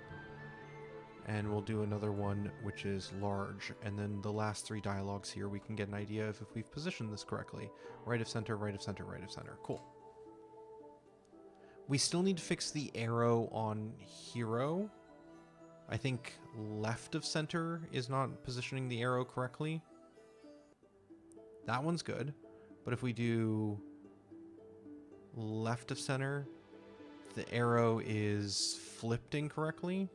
and we'll do another one which is large. And then the last three dialogues here, we can get an idea of if we've positioned this correctly. Right of center, right of center, right of center. Cool. We still need to fix the arrow on hero. I think left of center is not positioning the arrow correctly. That one's good. But if we do left of center, the arrow is flipped incorrectly.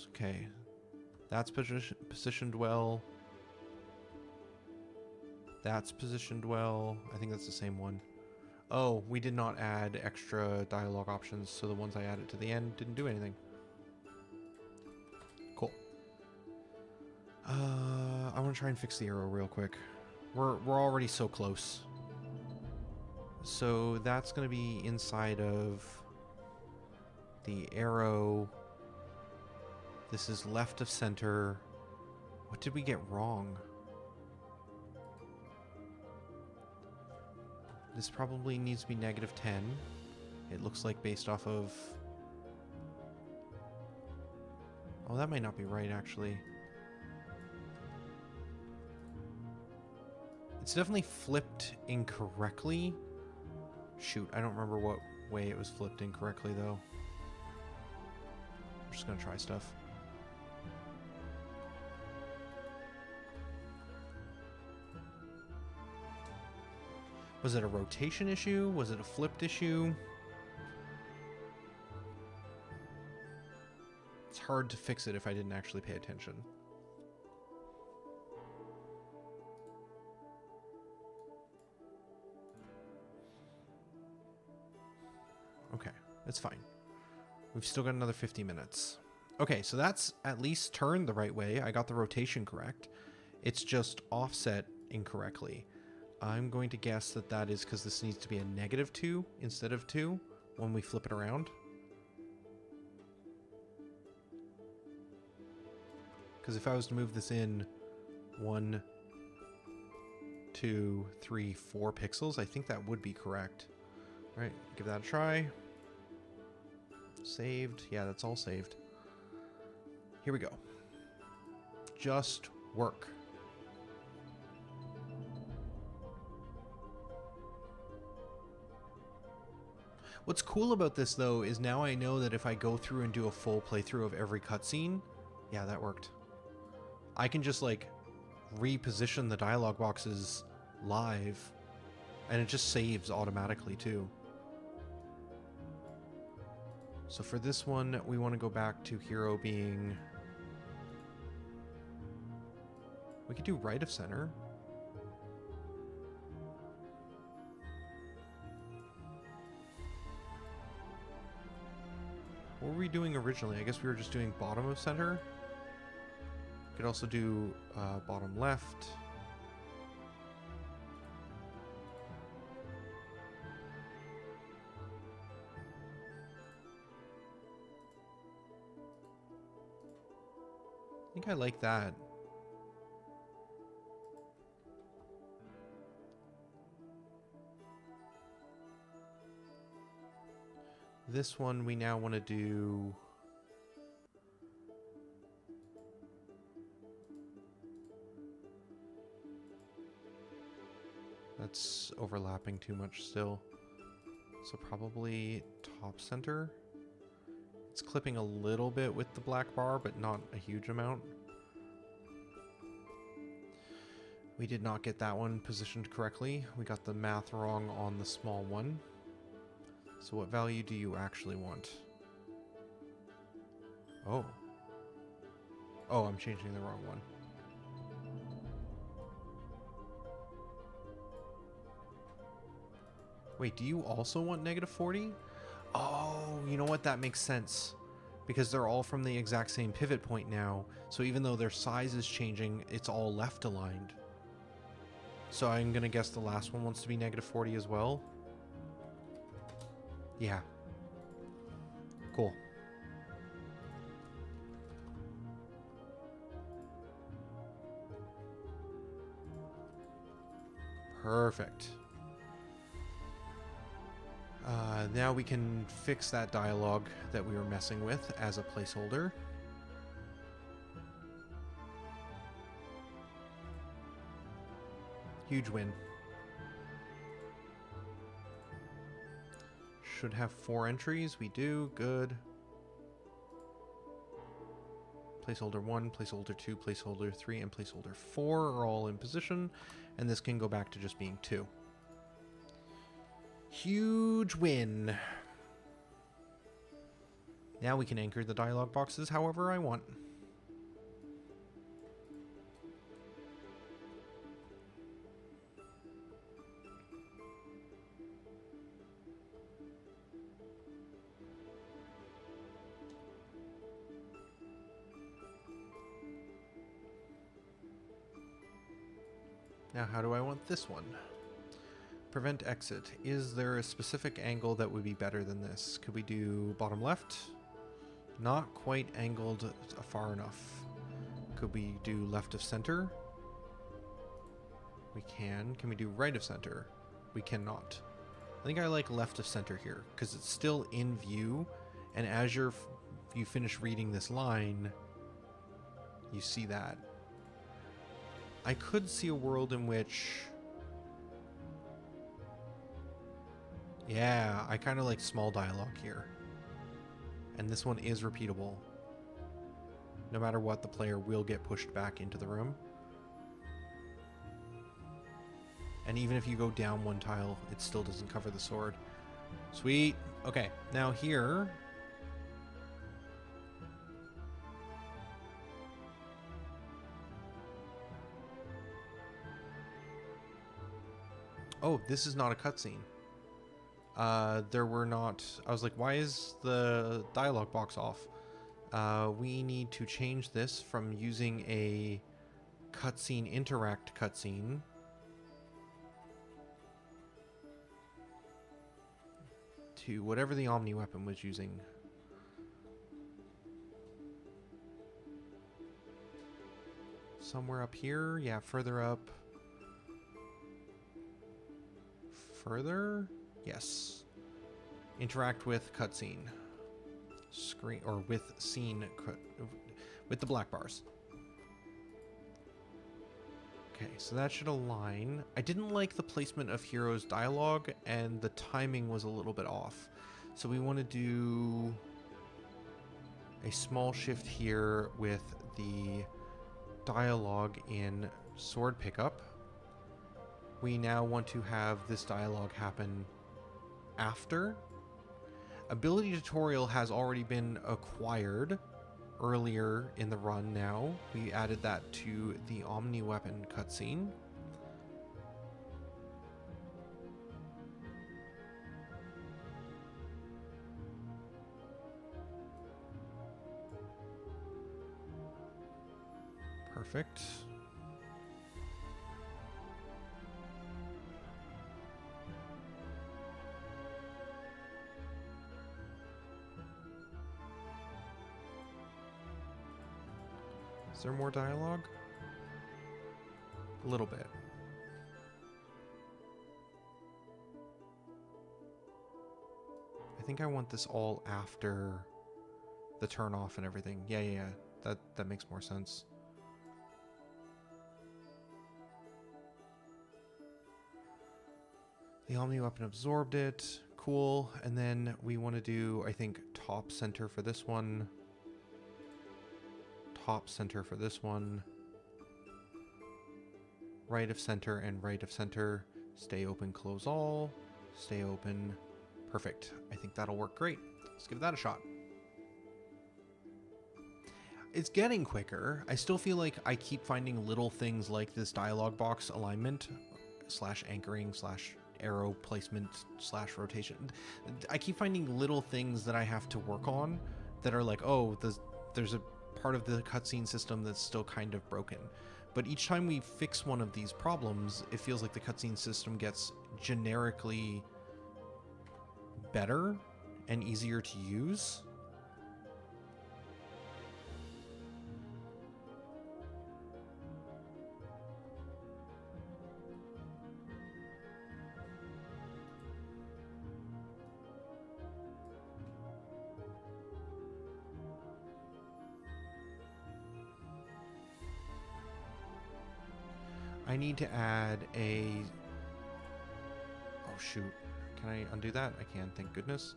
Okay. That's positioned well. That's positioned well. I think that's the same one. Oh, we did not add extra dialogue options, so the ones I added to the end didn't do anything. Cool. I want to try and fix the arrow real quick. We're already so close. So that's going to be inside of the arrow. This is left of center. What did we get wrong? This probably needs to be negative 10. It looks like based off of... Oh, that might not be right, actually. It's definitely flipped incorrectly. Shoot, I don't remember what way it was flipped incorrectly, though. I'm just gonna try stuff. Was it a rotation issue? Was it a flipped issue? It's hard to fix it if I didn't actually pay attention. Okay, that's fine. We've still got another 50 minutes. Okay, so that's at least turned the right way. I got the rotation correct. It's just offset incorrectly. I'm going to guess that that is because this needs to be a negative 2 instead of 2 when we flip it around. Because if I was to move this in 1, 2, 3, 4 pixels, I think that would be correct. All right, give that a try. Saved. Yeah, that's all saved. Here we go. Just work. What's cool about this, though, is now I know that if I go through and do a full playthrough of every cutscene, yeah, that worked. I can just, like, reposition the dialogue boxes live, and it just saves automatically, too. So for this one, we want to go back to hero being... We could do right of center. What were we doing originally? I guess we were just doing bottom of center. Could also do bottom left. I think I like that. This one we now want to do... That's overlapping too much still. So probably top center. It's clipping a little bit with the black bar, but not a huge amount. We did not get that one positioned correctly. We got the math wrong on the small one. So what value do you actually want? Oh. Oh, I'm changing the wrong one. Wait, do you also want -40? Oh, you know what? That makes sense. Because they're all from the exact same pivot point now. So even though their size is changing, it's all left aligned. So I'm going to guess the last one wants to be -40 as well. Yeah. Cool. Perfect. Now we can fix that dialogue that we were messing with as a placeholder. Huge win. Should have 4 entries. We do. Good. Placeholder 1, placeholder 2, placeholder 3, and placeholder 4 are all in position. And this can go back to just being 2. Huge win. Now we can anchor the dialogue boxes however I want. Now, how do I want this one? Prevent exit. Is there a specific angle that would be better than this? Could we do bottom left? Not quite angled far enough. Could we do left of center? We can. Can we do right of center? We cannot. I think I like left of center here because it's still in view, and as you finish reading this line, you see that. I could see a world in which... Yeah, I kind of like small dialogue here. And this one is repeatable. No matter what, the player will get pushed back into the room. And even if you go down one tile, it still doesn't cover the sword. Sweet. Okay, now here... Oh, this is not a cutscene. There were not... I was like, why is the dialogue box off? We need to change this from using a cutscene interact cutscene to whatever the Omni weapon was using. Somewhere up here? Yeah, further up. Further? Yes. Interact with cutscene. Screen, or with scene, with the black bars. Okay, so that should align. I didn't like the placement of Hero's dialogue, and the timing was a little bit off. So we want to do a small shift here with the dialogue in sword pickup. We now want to have this dialogue happen after. Ability tutorial has already been acquired earlier in the run now. We added that to the Omni weapon cutscene. Perfect. Is there more dialogue? A little bit. I think I want this all after the turn off and everything. Yeah. That makes more sense. The Omni weapon absorbed it. Cool. And then we want to do, I think, top center for this one. Top center for this one. Right of center and right of center. Stay open, close all. Stay open. Perfect. I think that'll work great. Let's give that a shot. It's getting quicker. I still feel like I keep finding little things like this dialogue box alignment / anchoring / arrow placement / rotation. I keep finding little things that I have to work on that are like, oh, there's a part of the cutscene system that's still kind of broken. But each time we fix one of these problems, it feels like the cutscene system gets generically better and easier to use. I need to add a... Oh, shoot. Can I undo that? I can, thank goodness.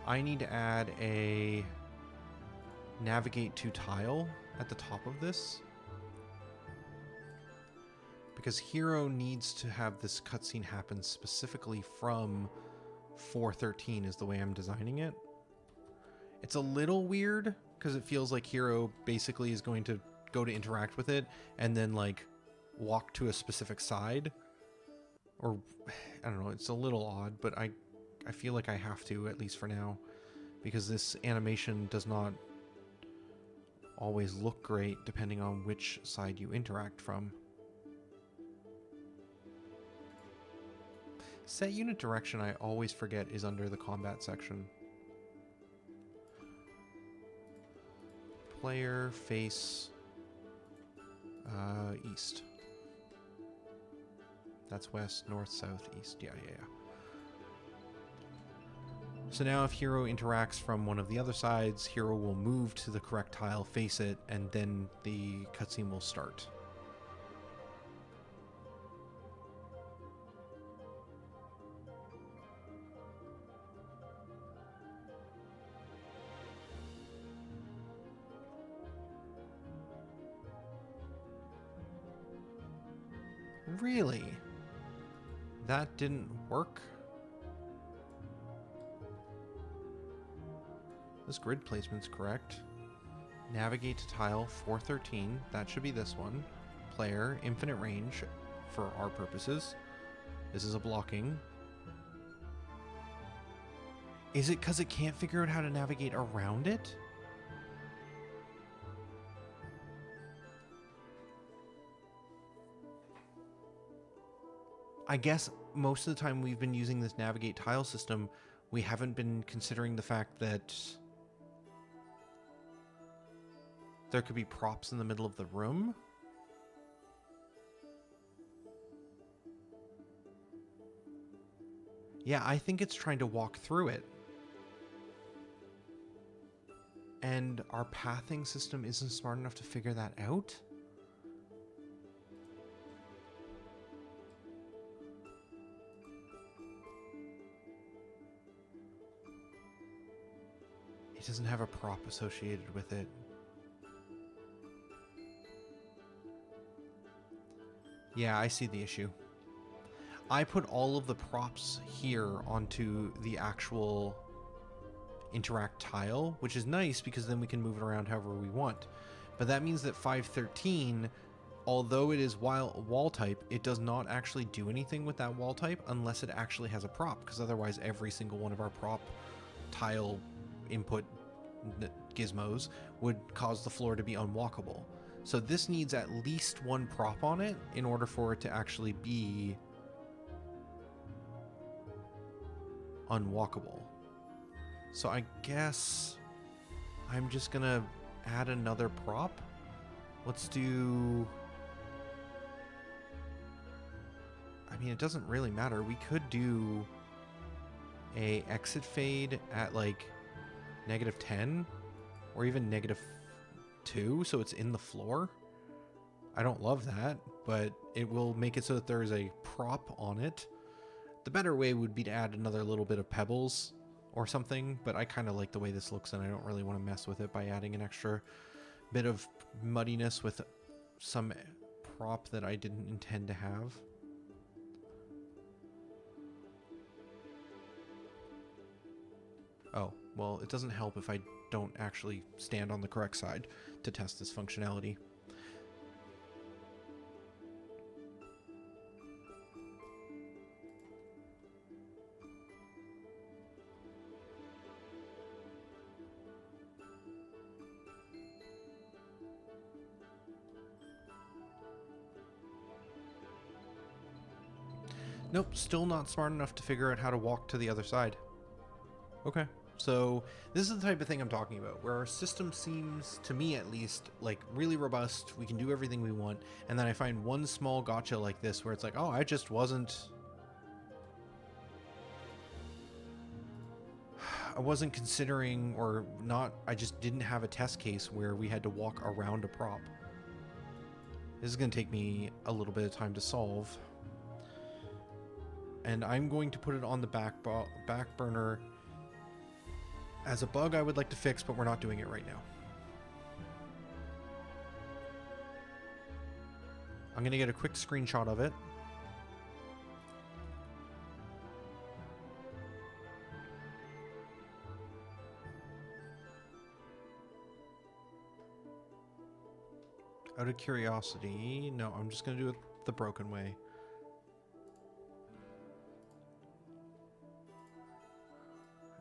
I need to add a navigate to tile at the top of this. Because Hero needs to have this cutscene happen specifically from 4.13 is the way I'm designing it. It's a little weird, because it feels like Hero basically is going to go to interact with it, and then, like, walk to a specific side, or I don't know, it's a little odd, but I feel like I have to, at least for now, because this animation does not always look great depending on which side you interact from. Set unit direction, I always forget, is under the combat section. Player face east. That's west, north, south, east. Yeah. So now if Hero interacts from one of the other sides, Hero will move to the correct tile, face it, and then the cutscene will start. Really? That didn't work? This grid placement's correct. Navigate to tile 413. That should be this one. Player, infinite range for our purposes. This is a blocking. Is it because it can't figure out how to navigate around it? I guess most of the time we've been using this navigate tile system, we haven't been considering the fact that there could be props in the middle of the room. Yeah, I think it's trying to walk through it. And our pathing system isn't smart enough to figure that out? It doesn't have a prop associated with it. Yeah, I see the issue. I put all of the props here onto the actual interact tile, which is nice because then we can move it around however we want. But that means that 513, although it is wall type, it does not actually do anything with that wall type unless it actually has a prop, because otherwise every single one of our prop tile input gizmos would cause the floor to be unwalkable. So this needs at least one prop on it in order for it to actually be unwalkable. So I guess I'm just gonna add another prop. Let's do... I mean, it doesn't really matter. We could do a exit fade at like -10 or even -2, so it's in the floor. I don't love that, but it will make it so that there is a prop on it. The better way would be to add another little bit of pebbles or something, but I kind of like the way this looks and I don't really want to mess with it by adding an extra bit of muddiness with some prop that I didn't intend to have. Oh, well, it doesn't help if I don't actually stand on the correct side to test this functionality. Nope, still not smart enough to figure out how to walk to the other side. Okay, so this is the type of thing I'm talking about, where our system seems, to me at least, like really robust. We can do everything we want, and then I find one small gotcha like this where it's like, oh, I just wasn't... I wasn't considering, or not, I just didn't have a test case where we had to walk around a prop. This is going to take me a little bit of time to solve. And I'm going to put it on the back burner as a bug I would like to fix, but we're not doing it right now. I'm going to get a quick screenshot of it. Out of curiosity, no, I'm just going to do it the broken way.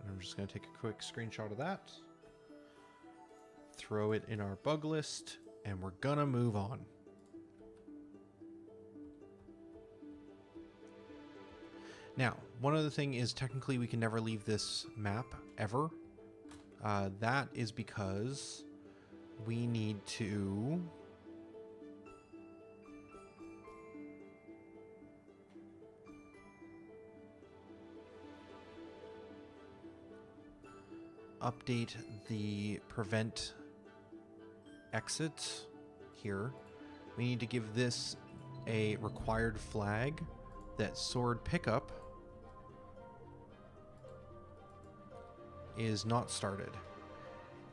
And I'm just going to take a quick screenshot of that, throw it in our bug list, and we're going to move on. Now, one other thing is technically we can never leave this map ever. That is because we need to... update the prevent exit here. We need to give this a required flag that sword pickup is not started.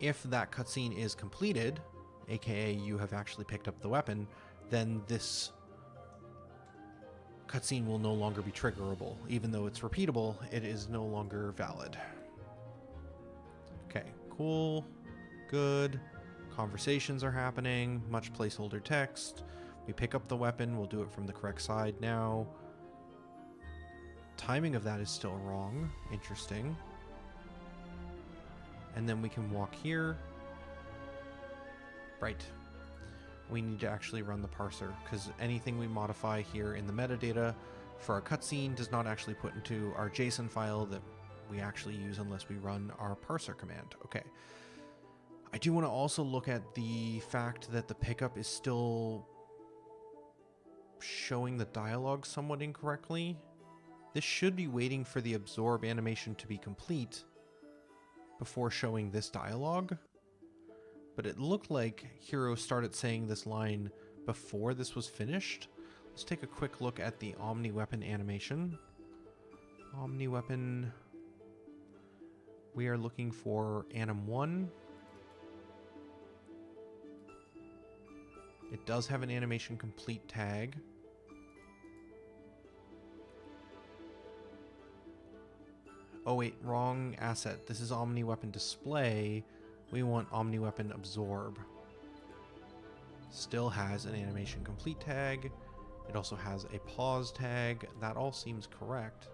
If that cutscene is completed, aka you have actually picked up the weapon, then this cutscene will no longer be triggerable. Even though it's repeatable, it is no longer valid. Okay, cool, good. Conversations are happening, much placeholder text. We pick up the weapon, we'll do it from the correct side now. Timing of that is still wrong, interesting. And then we can walk here. Right. We need to actually run the parser, because anything we modify here in the metadata for our cutscene does not actually put into our JSON file that we actually use unless we run our parser command. Okay. I do want to also look at the fact that the pickup is still showing the dialogue somewhat incorrectly. This should be waiting for the absorb animation to be complete before showing this dialogue. But it looked like Hero started saying this line before this was finished. Let's take a quick look at the Omni Weapon animation. Omni Weapon... We are looking for Anim 1. It does have an animation complete tag. Oh wait, wrong asset. This is Omni Weapon Display. We want Omni Weapon Absorb. Still has an animation complete tag. It also has a pause tag. That all seems correct.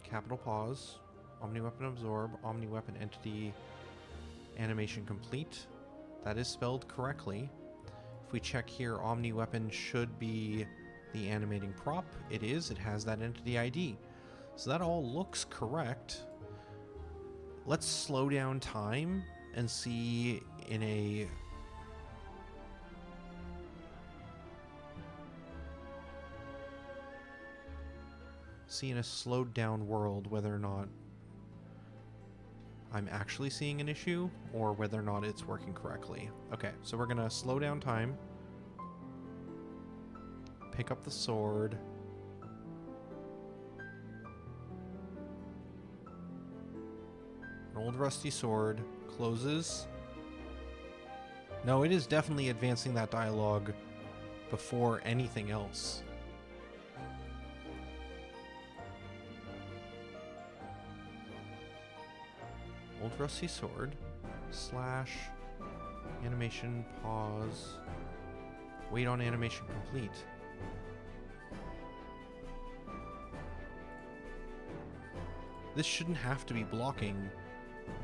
Capital pause, Omni Weapon Absorb, Omni Weapon Entity, Animation Complete. That is spelled correctly. If we check here, Omni Weapon should be the animating prop. It is. It has that entity ID. So that all looks correct. Let's slow down time and see in a... slowed down world whether or not I'm actually seeing an issue or whether or not it's working correctly. Okay, so we're gonna slow down time, pick up the sword, an old rusty sword, closes. No, it is definitely advancing that dialogue before anything else. Old rusty sword, slash, animation, pause, wait on animation complete. This shouldn't have to be blocking.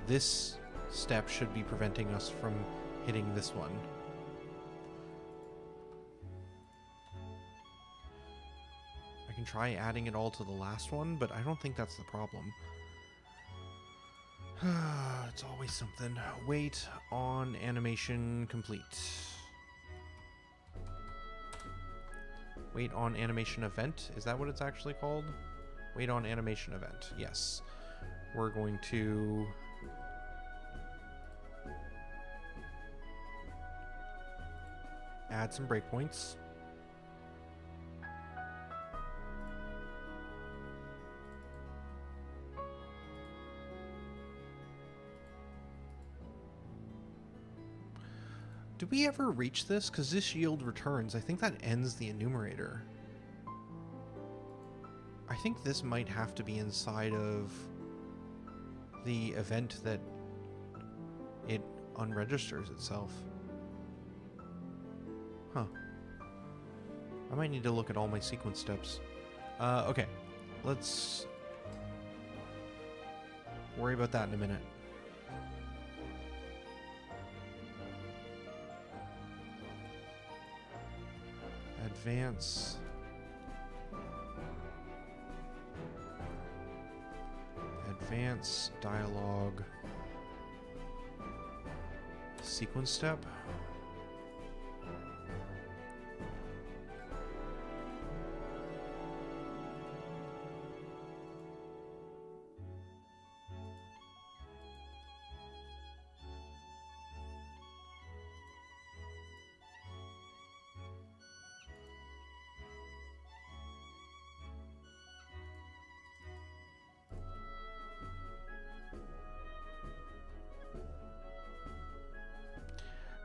This step should be preventing us from hitting this one. I can try adding it all to the last one, but I don't think that's the problem. It's always something. Wait on animation complete. Wait on animation event. Is that what it's actually called? Wait on animation event. Yes. We're going to add some breakpoints. Did we ever reach this? Because this yield returns. I think that ends the enumerator. I think this might have to be inside of the event that it unregisters itself. Huh. I might need to look at all my sequence steps. Okay. Let's worry about that in a minute. Advance. Advance dialogue. Sequence step.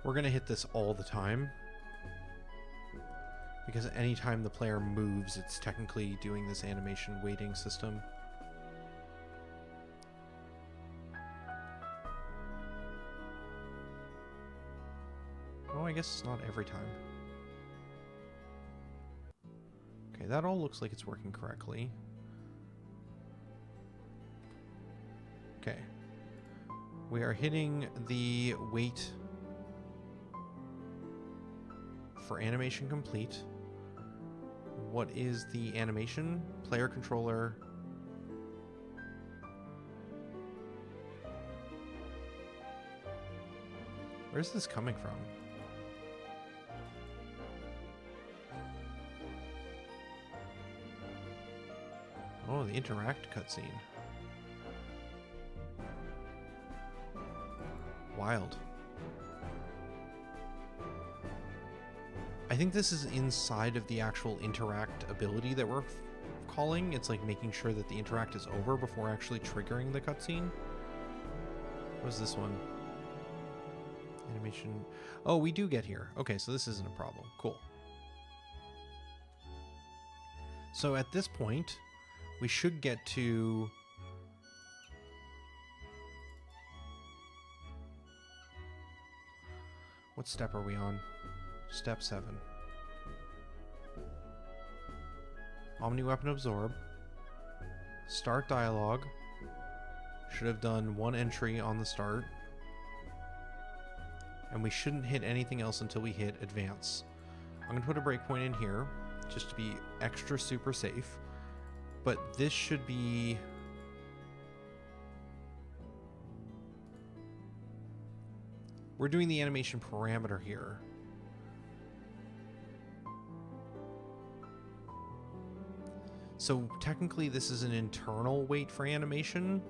We're going to hit this all the time, because anytime the player moves, it's technically doing this animation waiting system. Oh, I guess it's not every time. Okay, that all looks like it's working correctly. Okay. We are hitting the wait for animation complete. What is the animation? Player controller. Where's this coming from? Oh, the interact cutscene. Wild. I think this is inside of the actual interact ability that we're calling. It's like making sure that the interact is over before actually triggering the cutscene. What was this one? Animation. Oh, we do get here. Okay, so this isn't a problem. Cool. So at this point, we should get to... What step are we on? Step 7. Omni Weapon Absorb. Start dialogue. Should have done one entry on the start. And we shouldn't hit anything else until we hit advance. I'm going to put a breakpoint in here just to be extra super safe. But this should be... We're doing the animation parameter here. So technically this is an internal wait for animation.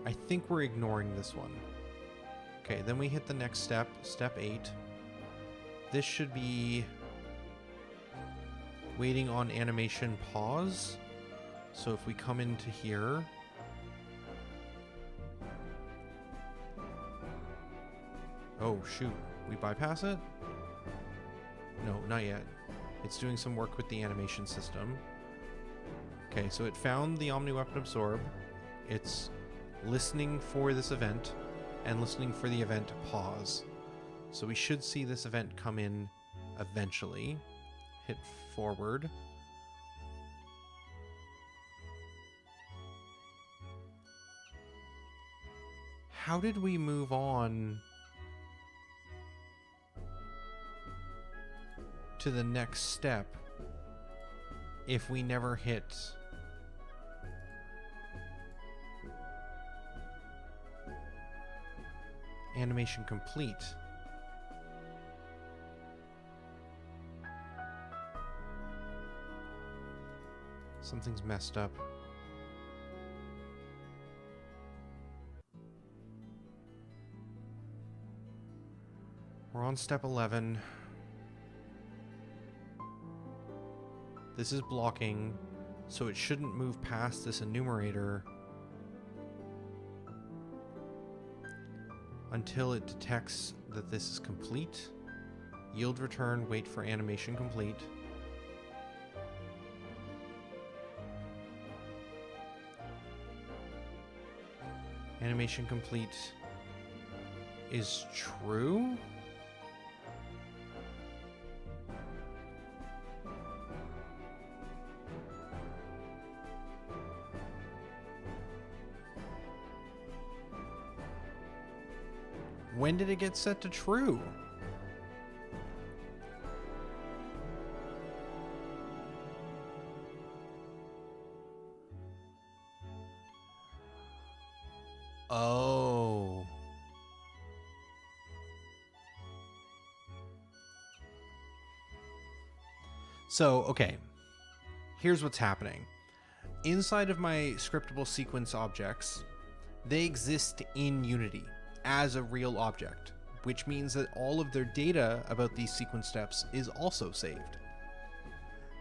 I think we're ignoring this one. Okay, then we hit the next step, step 8. This should be waiting on animation pause. So if we come into here, oh shoot, we bypass it? No, not yet. It's doing some work with the animation system. Okay, so it found the Omni Weapon Absorb. It's listening for this event and listening for the event pause. So we should see this event come in eventually. Hit forward. how did we move on to the next step if we never hit animation complete? Something's messed up. We're on step 11. This is blocking, so it shouldn't move past this enumerator until it detects that this is complete. Yield return, wait for animation complete. Animation complete is true. When did it get set to true? Oh. So, okay. Here's what's happening. Inside of my scriptable sequence objects, they exist in Unity as a real object, which means that all of their data about these sequence steps is also saved.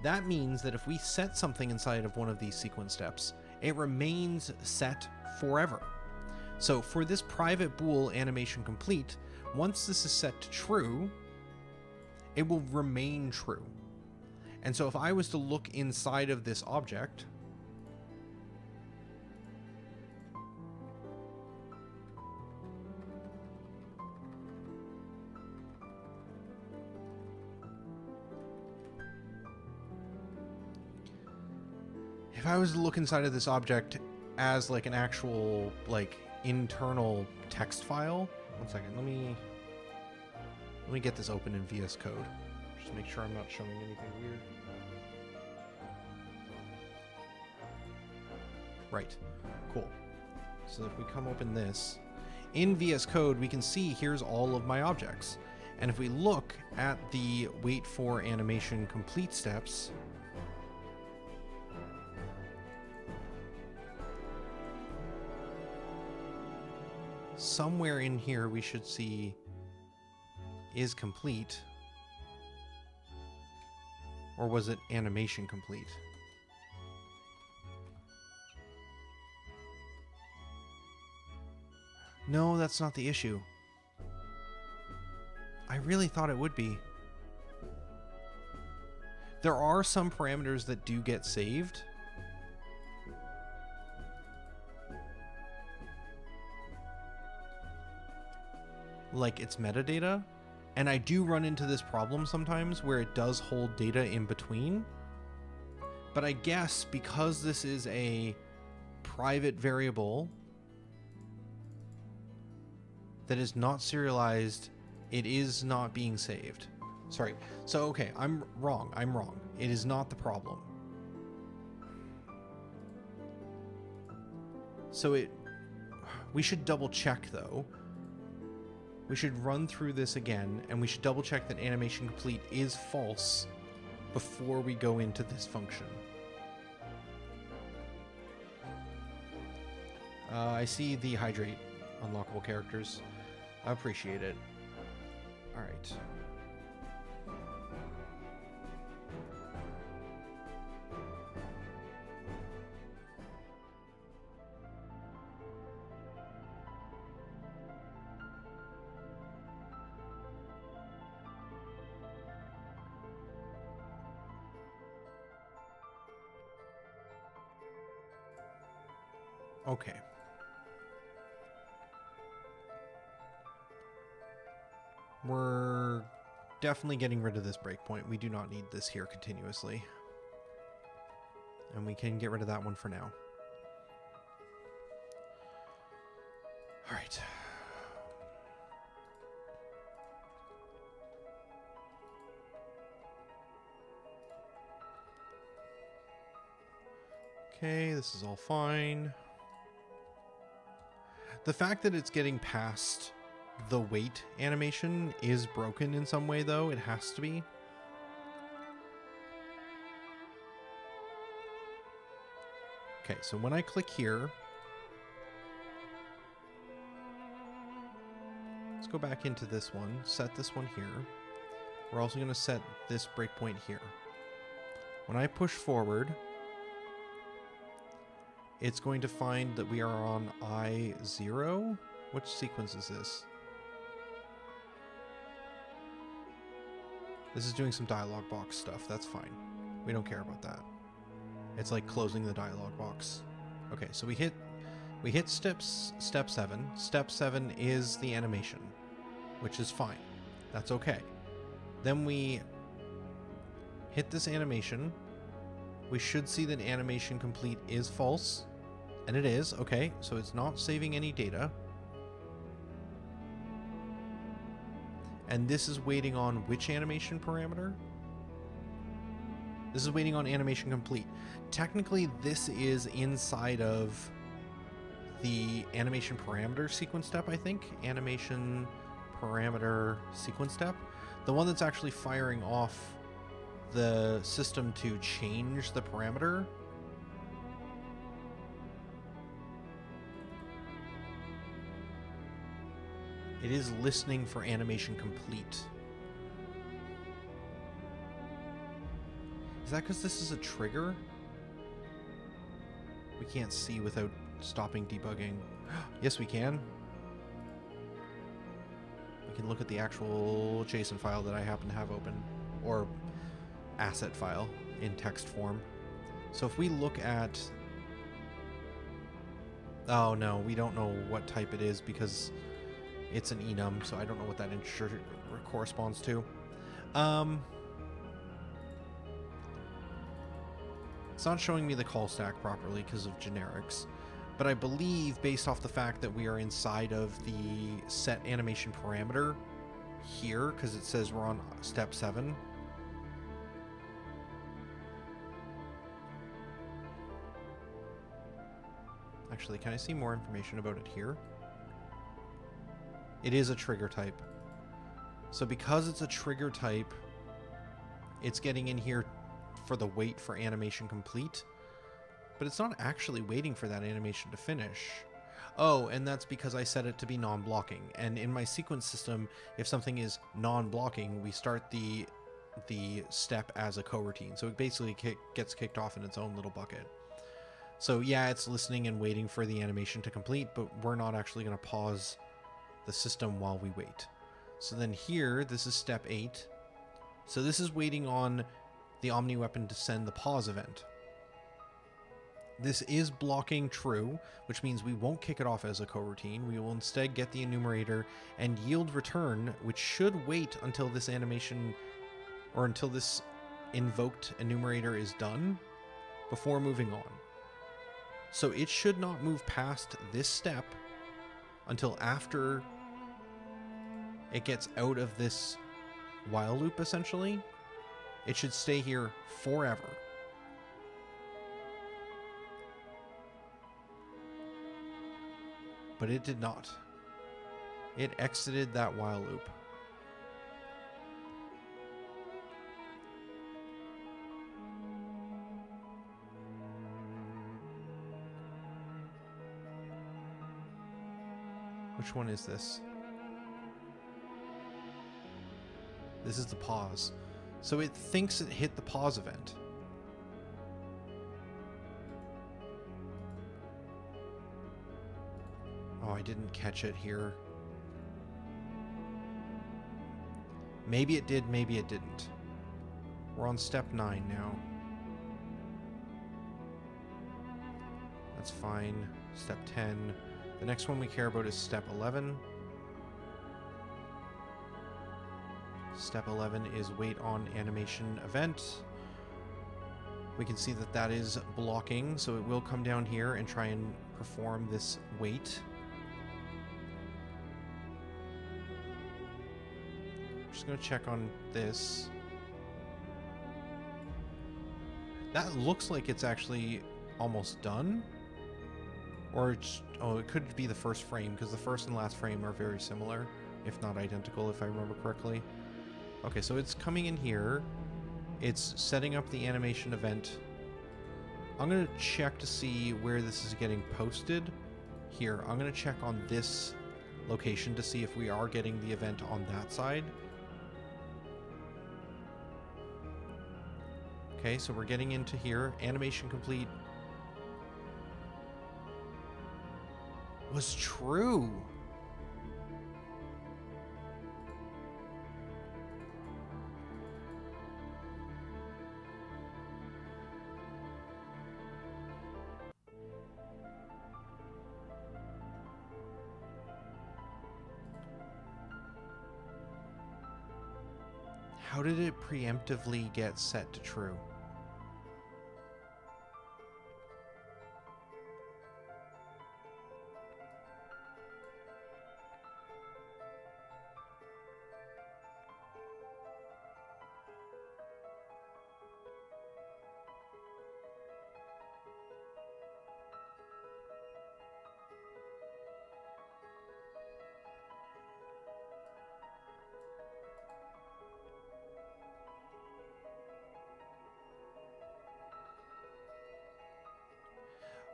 That means that if we set something inside of one of these sequence steps, it remains set forever. So for this private bool animation complete, once this is set to true, it will remain true. And so if I was to look inside of this object, if I was to look inside of this object as like an actual like internal text file, one second, let me get this open in VS Code. Just make sure I'm not showing anything weird. Right, cool. So if we come open this, in VS Code, we can see here's all of my objects. And if we look at the wait for animation complete steps, somewhere in here we should see is complete. Or was it animation complete? No, that's not the issue. I really thought it would be. There are some parameters that do get saved. Like its metadata. And I do run into this problem sometimes where it does hold data in between. But I guess because this is a private variable that is not serialized, it is not being saved. Sorry. So, okay, I'm wrong. It is not the problem. So we should double check though. We should run through this again, and we should double check that animation complete is false before we go into this function. I see the hydrate unlockable characters. I appreciate it. All right. Okay. We're definitely getting rid of this breakpoint. We do not need this here continuously. And we can get rid of that one for now. All right. Okay, this is all fine. The fact that it's getting past the wait animation is broken in some way, though. It has to be. Okay, so when I click here, let's go back into this one, set this one here. We're also going to set this breakpoint here. When I push forward, it's going to find that we are on I0. Which sequence is this? This is doing some dialog box stuff. That's fine. We don't care about that. It's like closing the dialog box. Okay, so we hit step 7. Step 7 is the animation, which is fine. That's okay. Then we hit this animation. We should see that animation complete is false. And it is. Okay, so it's not saving any data. And this is waiting on which animation parameter? This is waiting on animation complete. Technically, this is inside of the animation parameter sequence step, I think. Animation parameter sequence step. The one that's actually firing off the system to change the parameter. It is listening for animation complete. Is that because this is a trigger? We can't see without stopping debugging. Yes, we can. We can look at the actual JSON file that I happen to have open, or asset file in text form. So if we look at... Oh no, we don't know what type it is because it's an enum, so I don't know what that integer corresponds to. It's not showing me the call stack properly because of generics, but I believe based off the fact that we are inside of the set animation parameter here, because it says we're on step 7. Actually, can I see more information about it here? It is a trigger type. So because it's a trigger type, it's getting in here for the wait for animation complete, but it's not actually waiting for that animation to finish. Oh, and that's because I set it to be non-blocking. And in my sequence system, if something is non-blocking, we start the step as a coroutine. So it basically gets kicked off in its own little bucket. So yeah, it's listening and waiting for the animation to complete, but we're not actually going to pause the system while we wait. So then here, this is step 8. So this is waiting on the Omni weapon to send the pause event. This is blocking true, which means we won't kick it off as a coroutine. We will instead get the enumerator and yield return, which should wait until this animation, or until this invoked enumerator is done before moving on. So it should not move past this step until after it gets out of this while loop, essentially. It should stay here forever. But it did not. It exited that while loop. Which one is this? This is the pause. So it thinks it hit the pause event. Oh, I didn't catch it here. Maybe it did, maybe it didn't. We're on step 9 now. That's fine. Step 10. The next one we care about is step 11. Step 11 is wait on animation event. We can see that that is blocking, so it will come down here and try and perform this wait. Just going to check on this. That looks like it's actually almost done. Or it's, oh, it could be the first frame, because the first and last frame are very similar, if not identical, if I remember correctly. Okay, so it's coming in here. It's setting up the animation event. I'm going to check to see where this is getting posted. Here, I'm going to check on this location to see if we are getting the event on that side. Okay, so we're getting into here. Animation complete. Was true. How did it preemptively get set to true?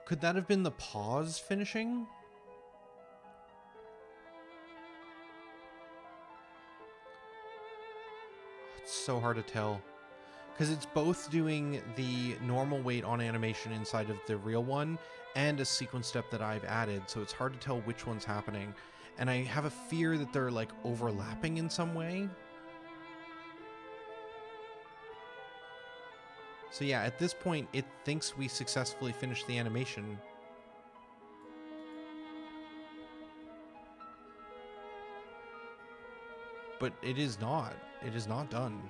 Could that have been the pause finishing? It's so hard to tell. Because it's both doing the normal wait on animation inside of the real one and a sequence step that I've added, so it's hard to tell which one's happening. And I have a fear that they're like overlapping in some way. So yeah, at this point, it thinks we successfully finished the animation. But it is not. It is not done.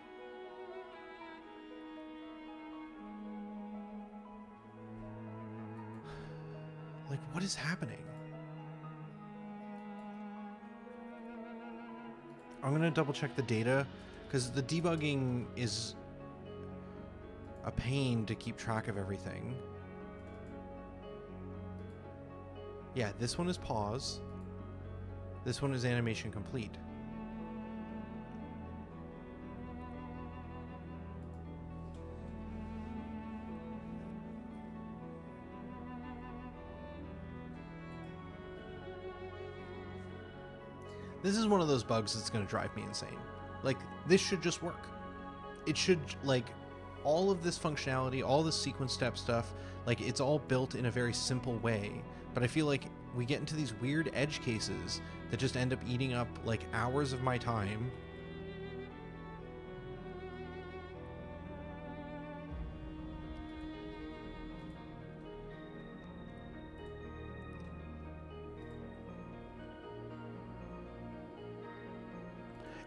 Like, what is happening? I'm gonna double check the data, because the debugging is a pain to keep track of everything. Yeah, this one is pause. This one is animation complete. This is one of those bugs that's going to drive me insane. Like, this should just work. It should, like, all of this functionality, all the sequence step stuff, like, it's all built in a very simple way. But I feel like we get into these weird edge cases that just end up eating up, like, hours of my time.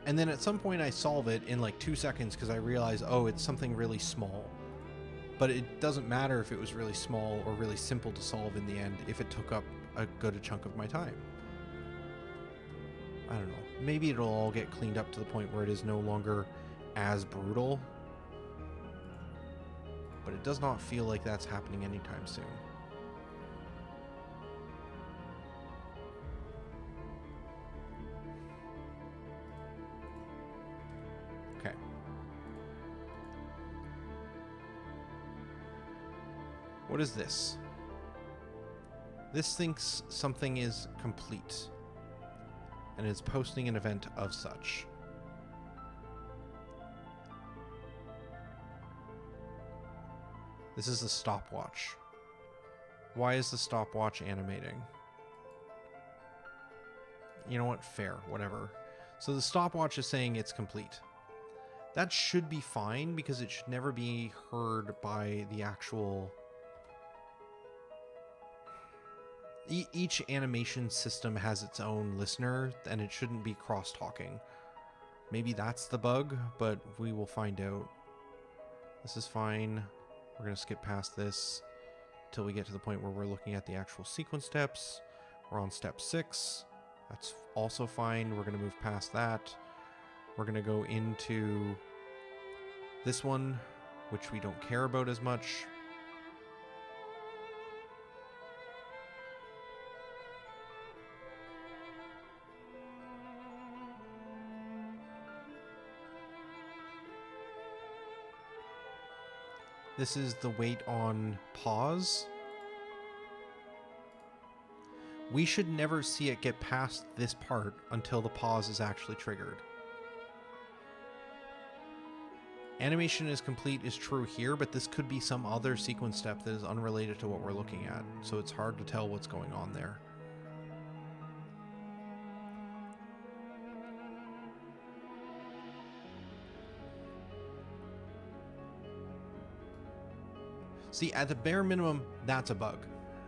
And then at some point I solve it in like 2 seconds because I realize, oh, it's something really small. But it doesn't matter if it was really small or really simple to solve in the end if it took up a good chunk of my time. I don't know. Maybe it'll all get cleaned up to the point where it is no longer as brutal. But it does not feel like that's happening anytime soon. Okay. What is this? This thinks something is complete and is posting an event of such. This is the stopwatch. Why is the stopwatch animating? You know what? Fair. Whatever. So the stopwatch is saying it's complete. That should be fine because it should never be heard by the actual... Each animation system has its own listener, and it shouldn't be cross-talking. Maybe that's the bug, but we will find out. This is fine. We're going to skip past this till we get to the point where we're looking at the actual sequence steps. We're on step 6. That's also fine. We're going to move past that. We're going to go into this one, which we don't care about as much. This is the wait on pause. We should never see it get past this part until the pause is actually triggered. Animation is complete is true here, but this could be some other sequence step that is unrelated to what we're looking at, so it's hard to tell what's going on there. See, at the bare minimum, that's a bug.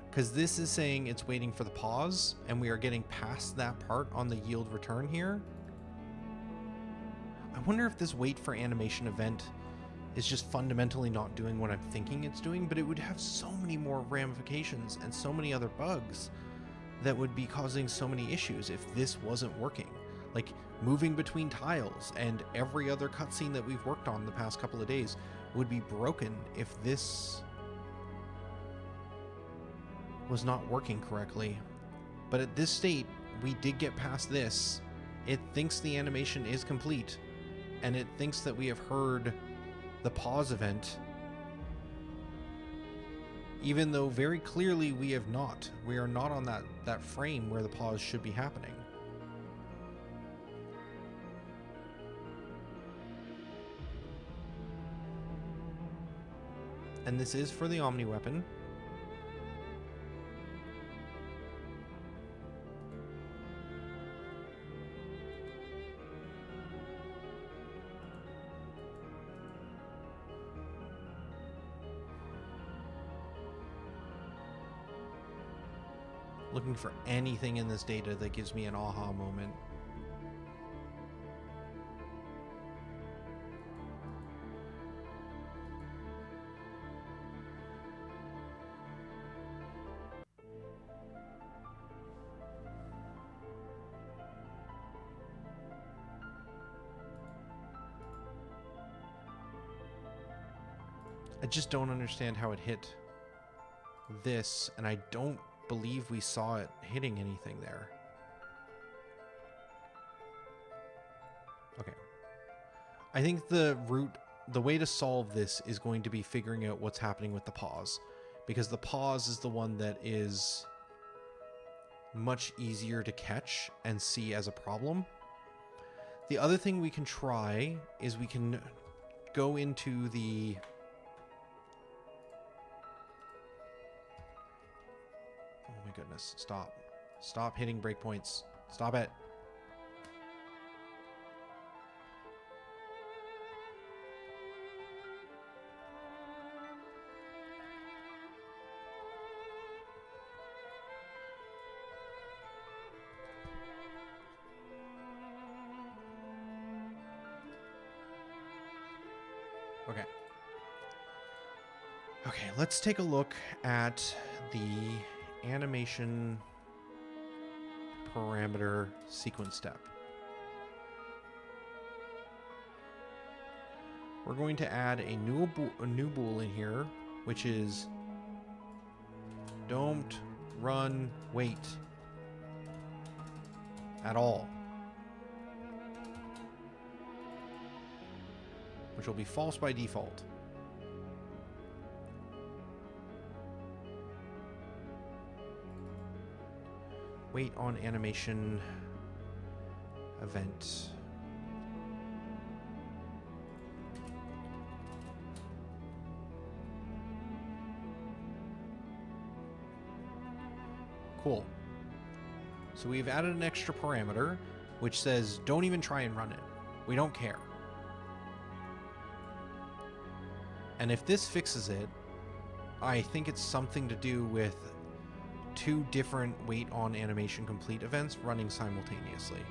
Because this is saying it's waiting for the pause, and we are getting past that part on the yield return here. I wonder if this wait for animation event is just fundamentally not doing what I'm thinking it's doing, but it would have so many more ramifications and so many other bugs that would be causing so many issues if this wasn't working. Like moving between tiles and every other cutscene that we've worked on the past couple of days would be broken if this was not working correctly. But at this state, we did get past this. It thinks the animation is complete, and it thinks that we have heard the pause event, even though very clearly we have not. We are not on that frame where the pause should be happening. And this is for the Omni weapon. Looking for anything in this data that gives me an aha moment. I just don't understand how it hit this, and I don't believe we saw it hitting anything there. Okay. I think the way to solve this is going to be figuring out what's happening with the pause, because the pause is the one that is much easier to catch and see as a problem. The other thing we can try is we can go into the oh my goodness, stop hitting breakpoints, stop it. Okay, let's take a look at the animation parameter sequence step. We're going to add a new bool in here, which is don't run wait at all, which will be false by default. Wait on animation event. Cool. So we've added an extra parameter which says don't even try and run it. We don't care. And if this fixes it, I think it's something to do with two different wait on animation complete events running simultaneously.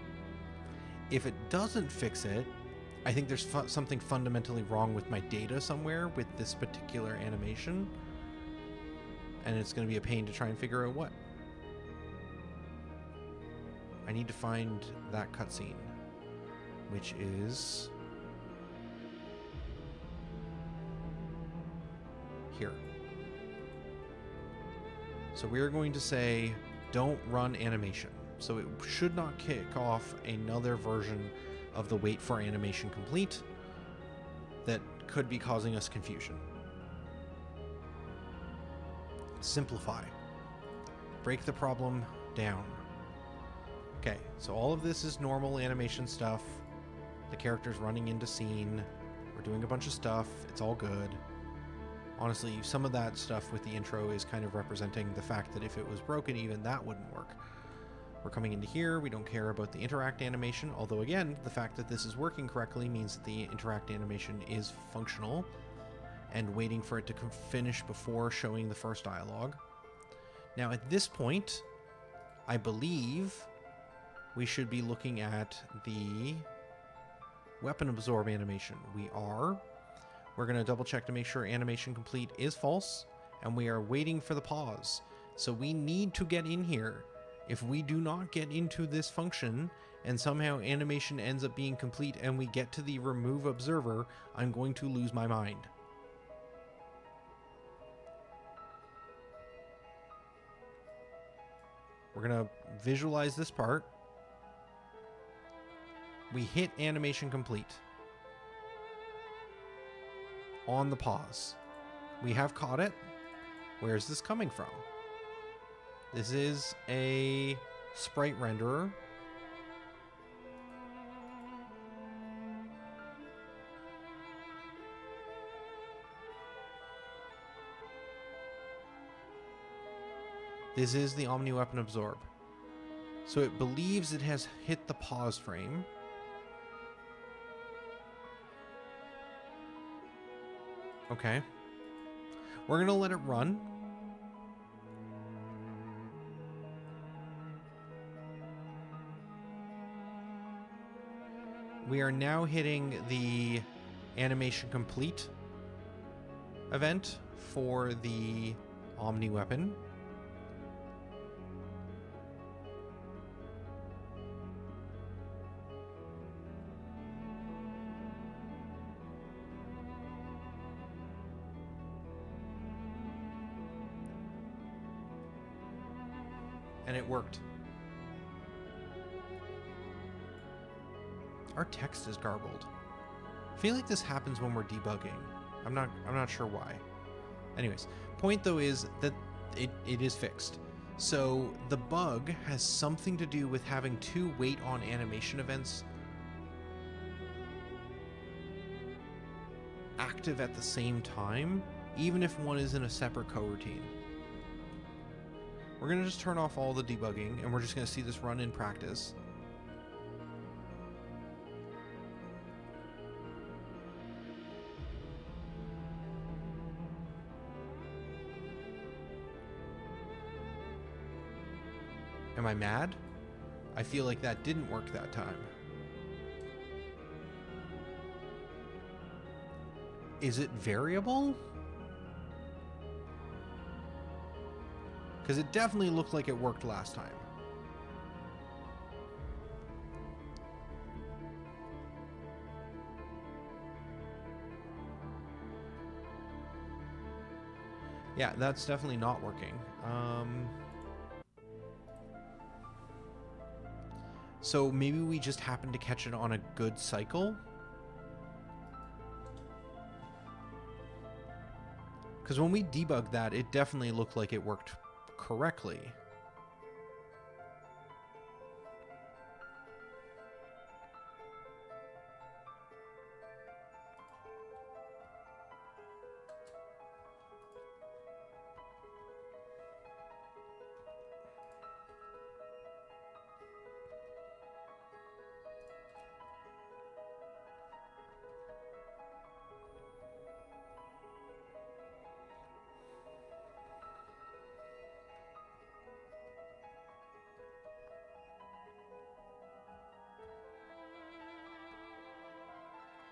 If it doesn't fix it, I think there's something fundamentally wrong with my data somewhere with this particular animation, and it's going to be a pain to try and figure out what. I need to find that cutscene. which is here. So we're going to say, don't run animation. So it should not kick off another version of the wait for animation complete that could be causing us confusion. Simplify. Break the problem down. Okay, so all of this is normal animation stuff. The character's running into scene. We're doing a bunch of stuff. It's all good. Honestly, some of that stuff with the intro is kind of representing the fact that if it was broken, even that wouldn't work. We're coming into here. We don't care about the interact animation, although again, the fact that this is working correctly means that the interact animation is functional and waiting for it to finish before showing the first dialogue. Now at this point, I believe we should be looking at the weapon absorb animation. We are. We're going to double check to make sure animation complete is false, and we are waiting for the pause. So we need to get in here. If we do not get into this function and somehow animation ends up being complete and we get to the remove observer, I'm going to lose my mind. We're going to visualize this part. We hit animation complete on the pause. We have caught it. Where is this coming from? This is a sprite renderer. This is the Omni Weapon Absorb. So it believes it has hit the pause frame. Okay. We're going to let it run. We are now hitting the animation complete event for the Omni Weapon. And it worked. Our text is garbled. I feel like this happens when we're debugging. I'm not sure why. Anyways, point though is that it is fixed. So the bug has something to do with having two wait on animation events active at the same time, even if one is in a separate coroutine. We're going to just turn off all the debugging, and we're just going to see this run in practice. Am I mad? I feel like that didn't work that time. Is it variable? Because it definitely looked like it worked last time. Yeah, that's definitely not working. So maybe we just happened to catch it on a good cycle? Because when we debugged that, it definitely looked like it worked correctly.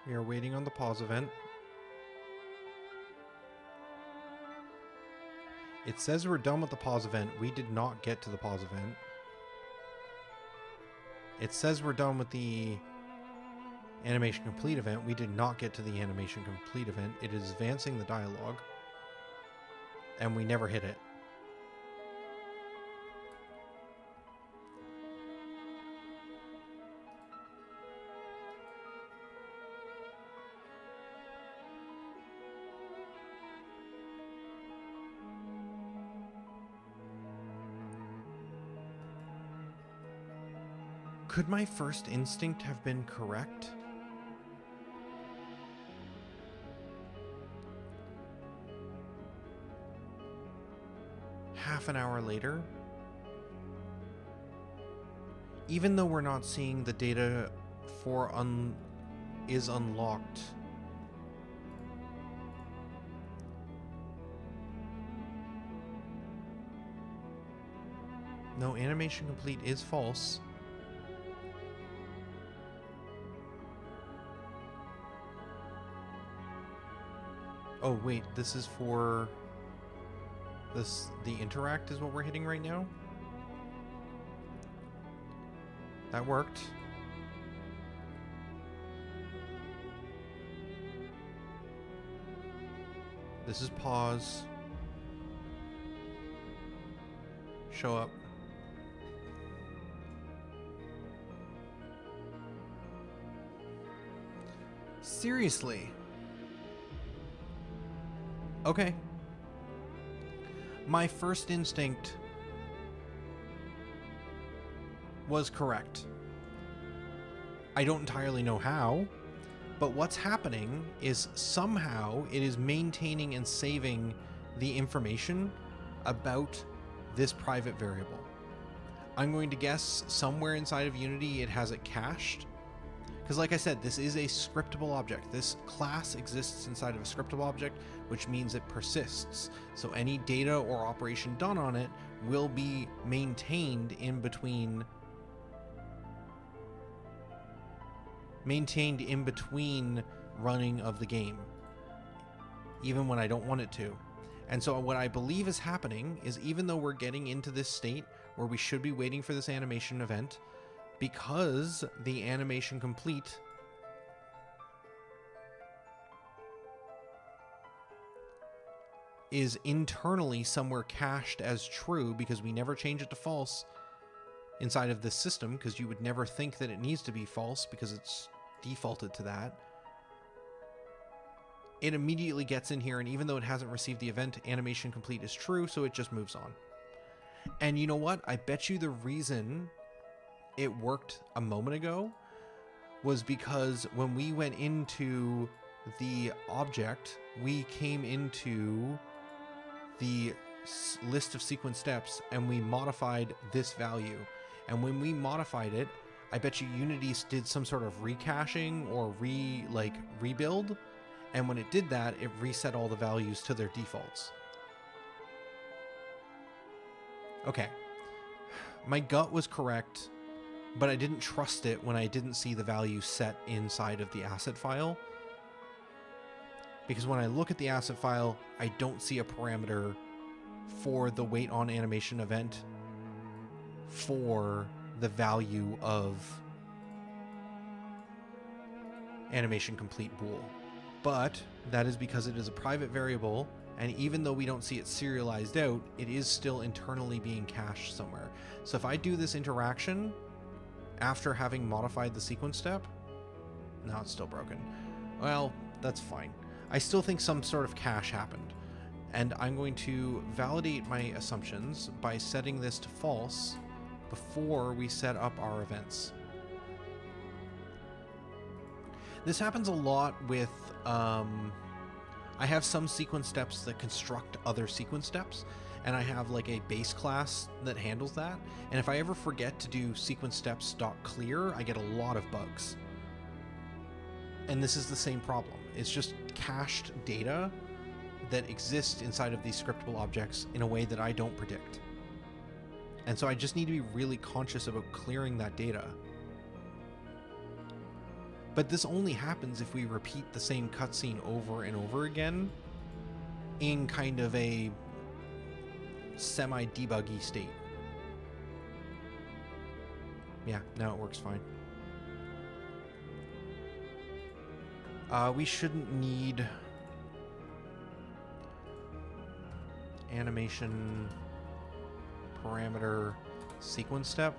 We are waiting on the pause event. It says we're done with the pause event. We did not get to the pause event. It says we're done with the animation complete event. We did not get to the animation complete event. It is advancing the dialogue, and we never hit it. Could my first instinct have been correct? Half an hour later? Even though we're not seeing the data for is unlocked. No, animation complete is false. Oh wait, this is for the interact is what we're hitting right now? That worked. This is pause. Show up. Seriously? Okay. My first instinct was correct. I don't entirely know how, but what's happening is somehow it is maintaining and saving the information about this private variable. I'm going to guess somewhere inside of Unity it has it cached. Because like I said, this is a scriptable object. This class exists inside of a scriptable object, which means it persists. So any data or operation done on it will be maintained in between running of the game, even when I don't want it to. And so what I believe is happening is, even though we're getting into this state where we should be waiting for this animation event, because the animation complete is internally somewhere cached as true, because we never change it to false inside of this system, because you would never think that it needs to be false because it's defaulted to that. It immediately gets in here, and even though it hasn't received the event, animation complete is true, so it just moves on. And you know what? I bet you the reason it worked a moment ago was because when we went into the object, we came into the list of sequence steps and we modified this value. And when we modified it, I bet you Unity did some sort of recaching or rebuild. And when it did that, it reset all the values to their defaults. Okay. My gut was correct, but I didn't trust it when I didn't see the value set inside of the asset file. Because when I look at the asset file, I don't see a parameter for the wait on animation event for the value of animation complete bool. But that is because it is a private variable, and even though we don't see it serialized out, it is still internally being cached somewhere. So if I do this interaction after having modified the sequence step, no, it's still broken. Well, that's fine. I still think some sort of cache happened. And I'm going to validate my assumptions by setting this to false before we set up our events. This happens a lot with, I have some sequence steps that construct other sequence steps, and I have like a base class that handles that. And if I ever forget to do sequence steps.clear, I get a lot of bugs. And this is the same problem. It's just cached data that exists inside of these scriptable objects in a way that I don't predict. And so I just need to be really conscious about clearing that data. But this only happens if we repeat the same cutscene over and over again in kind of a semi-debuggy state. Yeah, now it works fine. We shouldn't need animation parameter sequence step.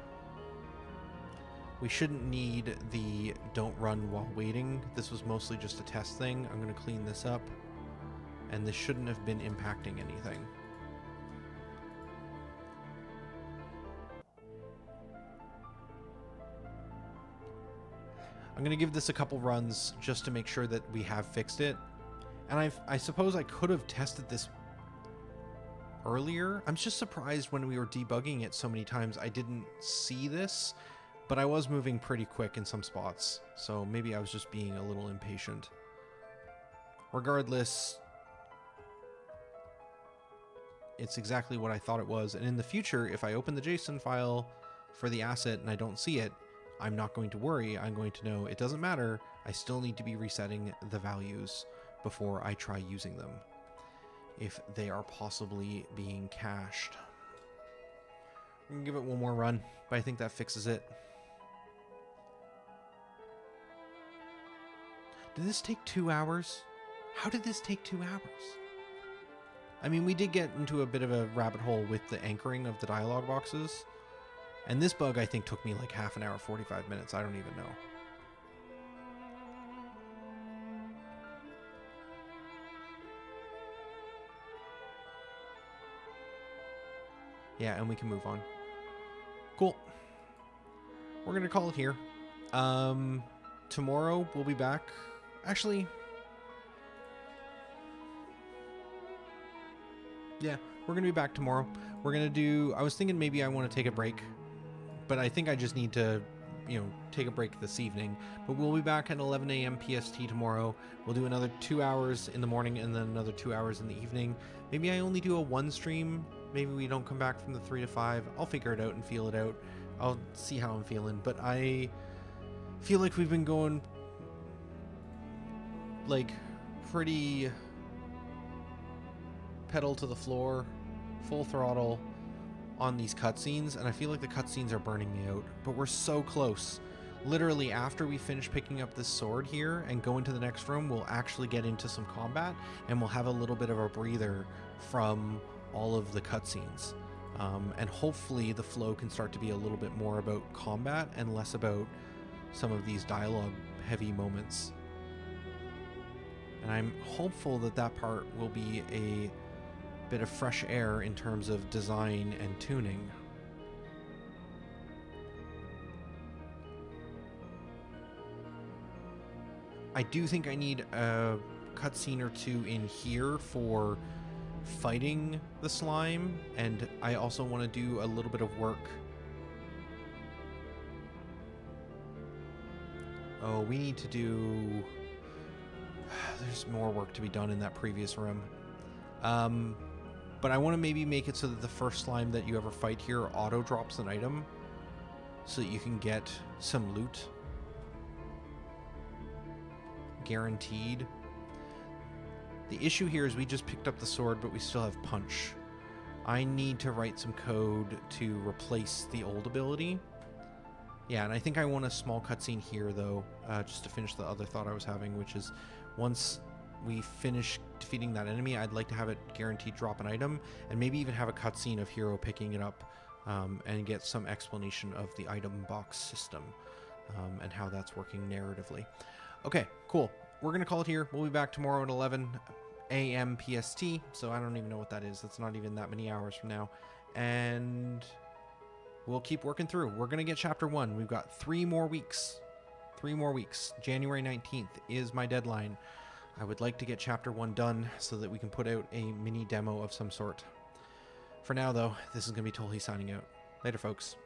We shouldn't need the don't run while waiting. This was mostly just a test thing. I'm going to clean this up, and this shouldn't have been impacting anything. I'm going to give this a couple runs just to make sure that we have fixed it. And I suppose I could have tested this earlier. I'm just surprised when we were debugging it so many times I didn't see this, but I was moving pretty quick in some spots. So maybe I was just being a little impatient. Regardless, it's exactly what I thought it was. And in the future, if I open the JSON file for the asset and I don't see it, I'm not going to worry. I'm going to know it doesn't matter. I still need to be resetting the values before I try using them, if they are possibly being cached. I'm going to give it one more run, but I think that fixes it. Did this take 2 hours? How did this take 2 hours? I mean, we did get into a bit of a rabbit hole with the anchoring of the dialog boxes. And this bug, I think, took me like half an hour, 45 minutes. I don't even know. Yeah, and we can move on. Cool. We're going to call it here. Tomorrow, we'll be back. Actually, yeah, we're going to be back tomorrow. We're going to do... I was thinking maybe I want to take a break, but I think I just need to, you know, take a break this evening. But we'll be back at 11 a.m. PST tomorrow. We'll do another 2 hours in the morning and then another 2 hours in the evening. Maybe I only do a one stream. Maybe we don't come back from the 3 to 5. I'll figure it out and feel it out. I'll see how I'm feeling. But I feel like we've been going, like, pretty pedal to the floor, full throttle on these cutscenes, and I feel like the cutscenes are burning me out, but we're so close. Literally, after we finish picking up this sword here and go into the next room, we'll actually get into some combat, and we'll have a little bit of a breather from all of the cutscenes. And hopefully the flow can start to be a little bit more about combat and less about some of these dialogue-heavy moments. And I'm hopeful that that part will be a bit of fresh air in terms of design and tuning. I do think I need a cutscene or two in here for fighting the slime, and I also want to do a little bit of work. Oh, we need to do... There's more work to be done in that previous room. But I want to maybe make it so that the first slime that you ever fight here auto drops an item so that you can get some loot. Guaranteed. The issue here is we just picked up the sword, but we still have punch. I need to write some code to replace the old ability. Yeah, and I think I want a small cutscene here, though, just to finish the other thought I was having, which is once we finish defeating that enemy, I'd like to have it guaranteed drop an item, and maybe even have a cutscene of Hero picking it up and get some explanation of the item box system and how that's working narratively. Okay, cool. We're going to call it here. We'll be back tomorrow at 11 a.m. PST, so I don't even know what that is. That's not even that many hours from now. And we'll keep working through. We're going to get Chapter 1. We've got 3 more weeks. 3 more weeks. January 19th is my deadline. I would like to get Chapter 1 done so that we can put out a mini demo of some sort. For now, though, this is going to be Tolhi signing out. Later, folks.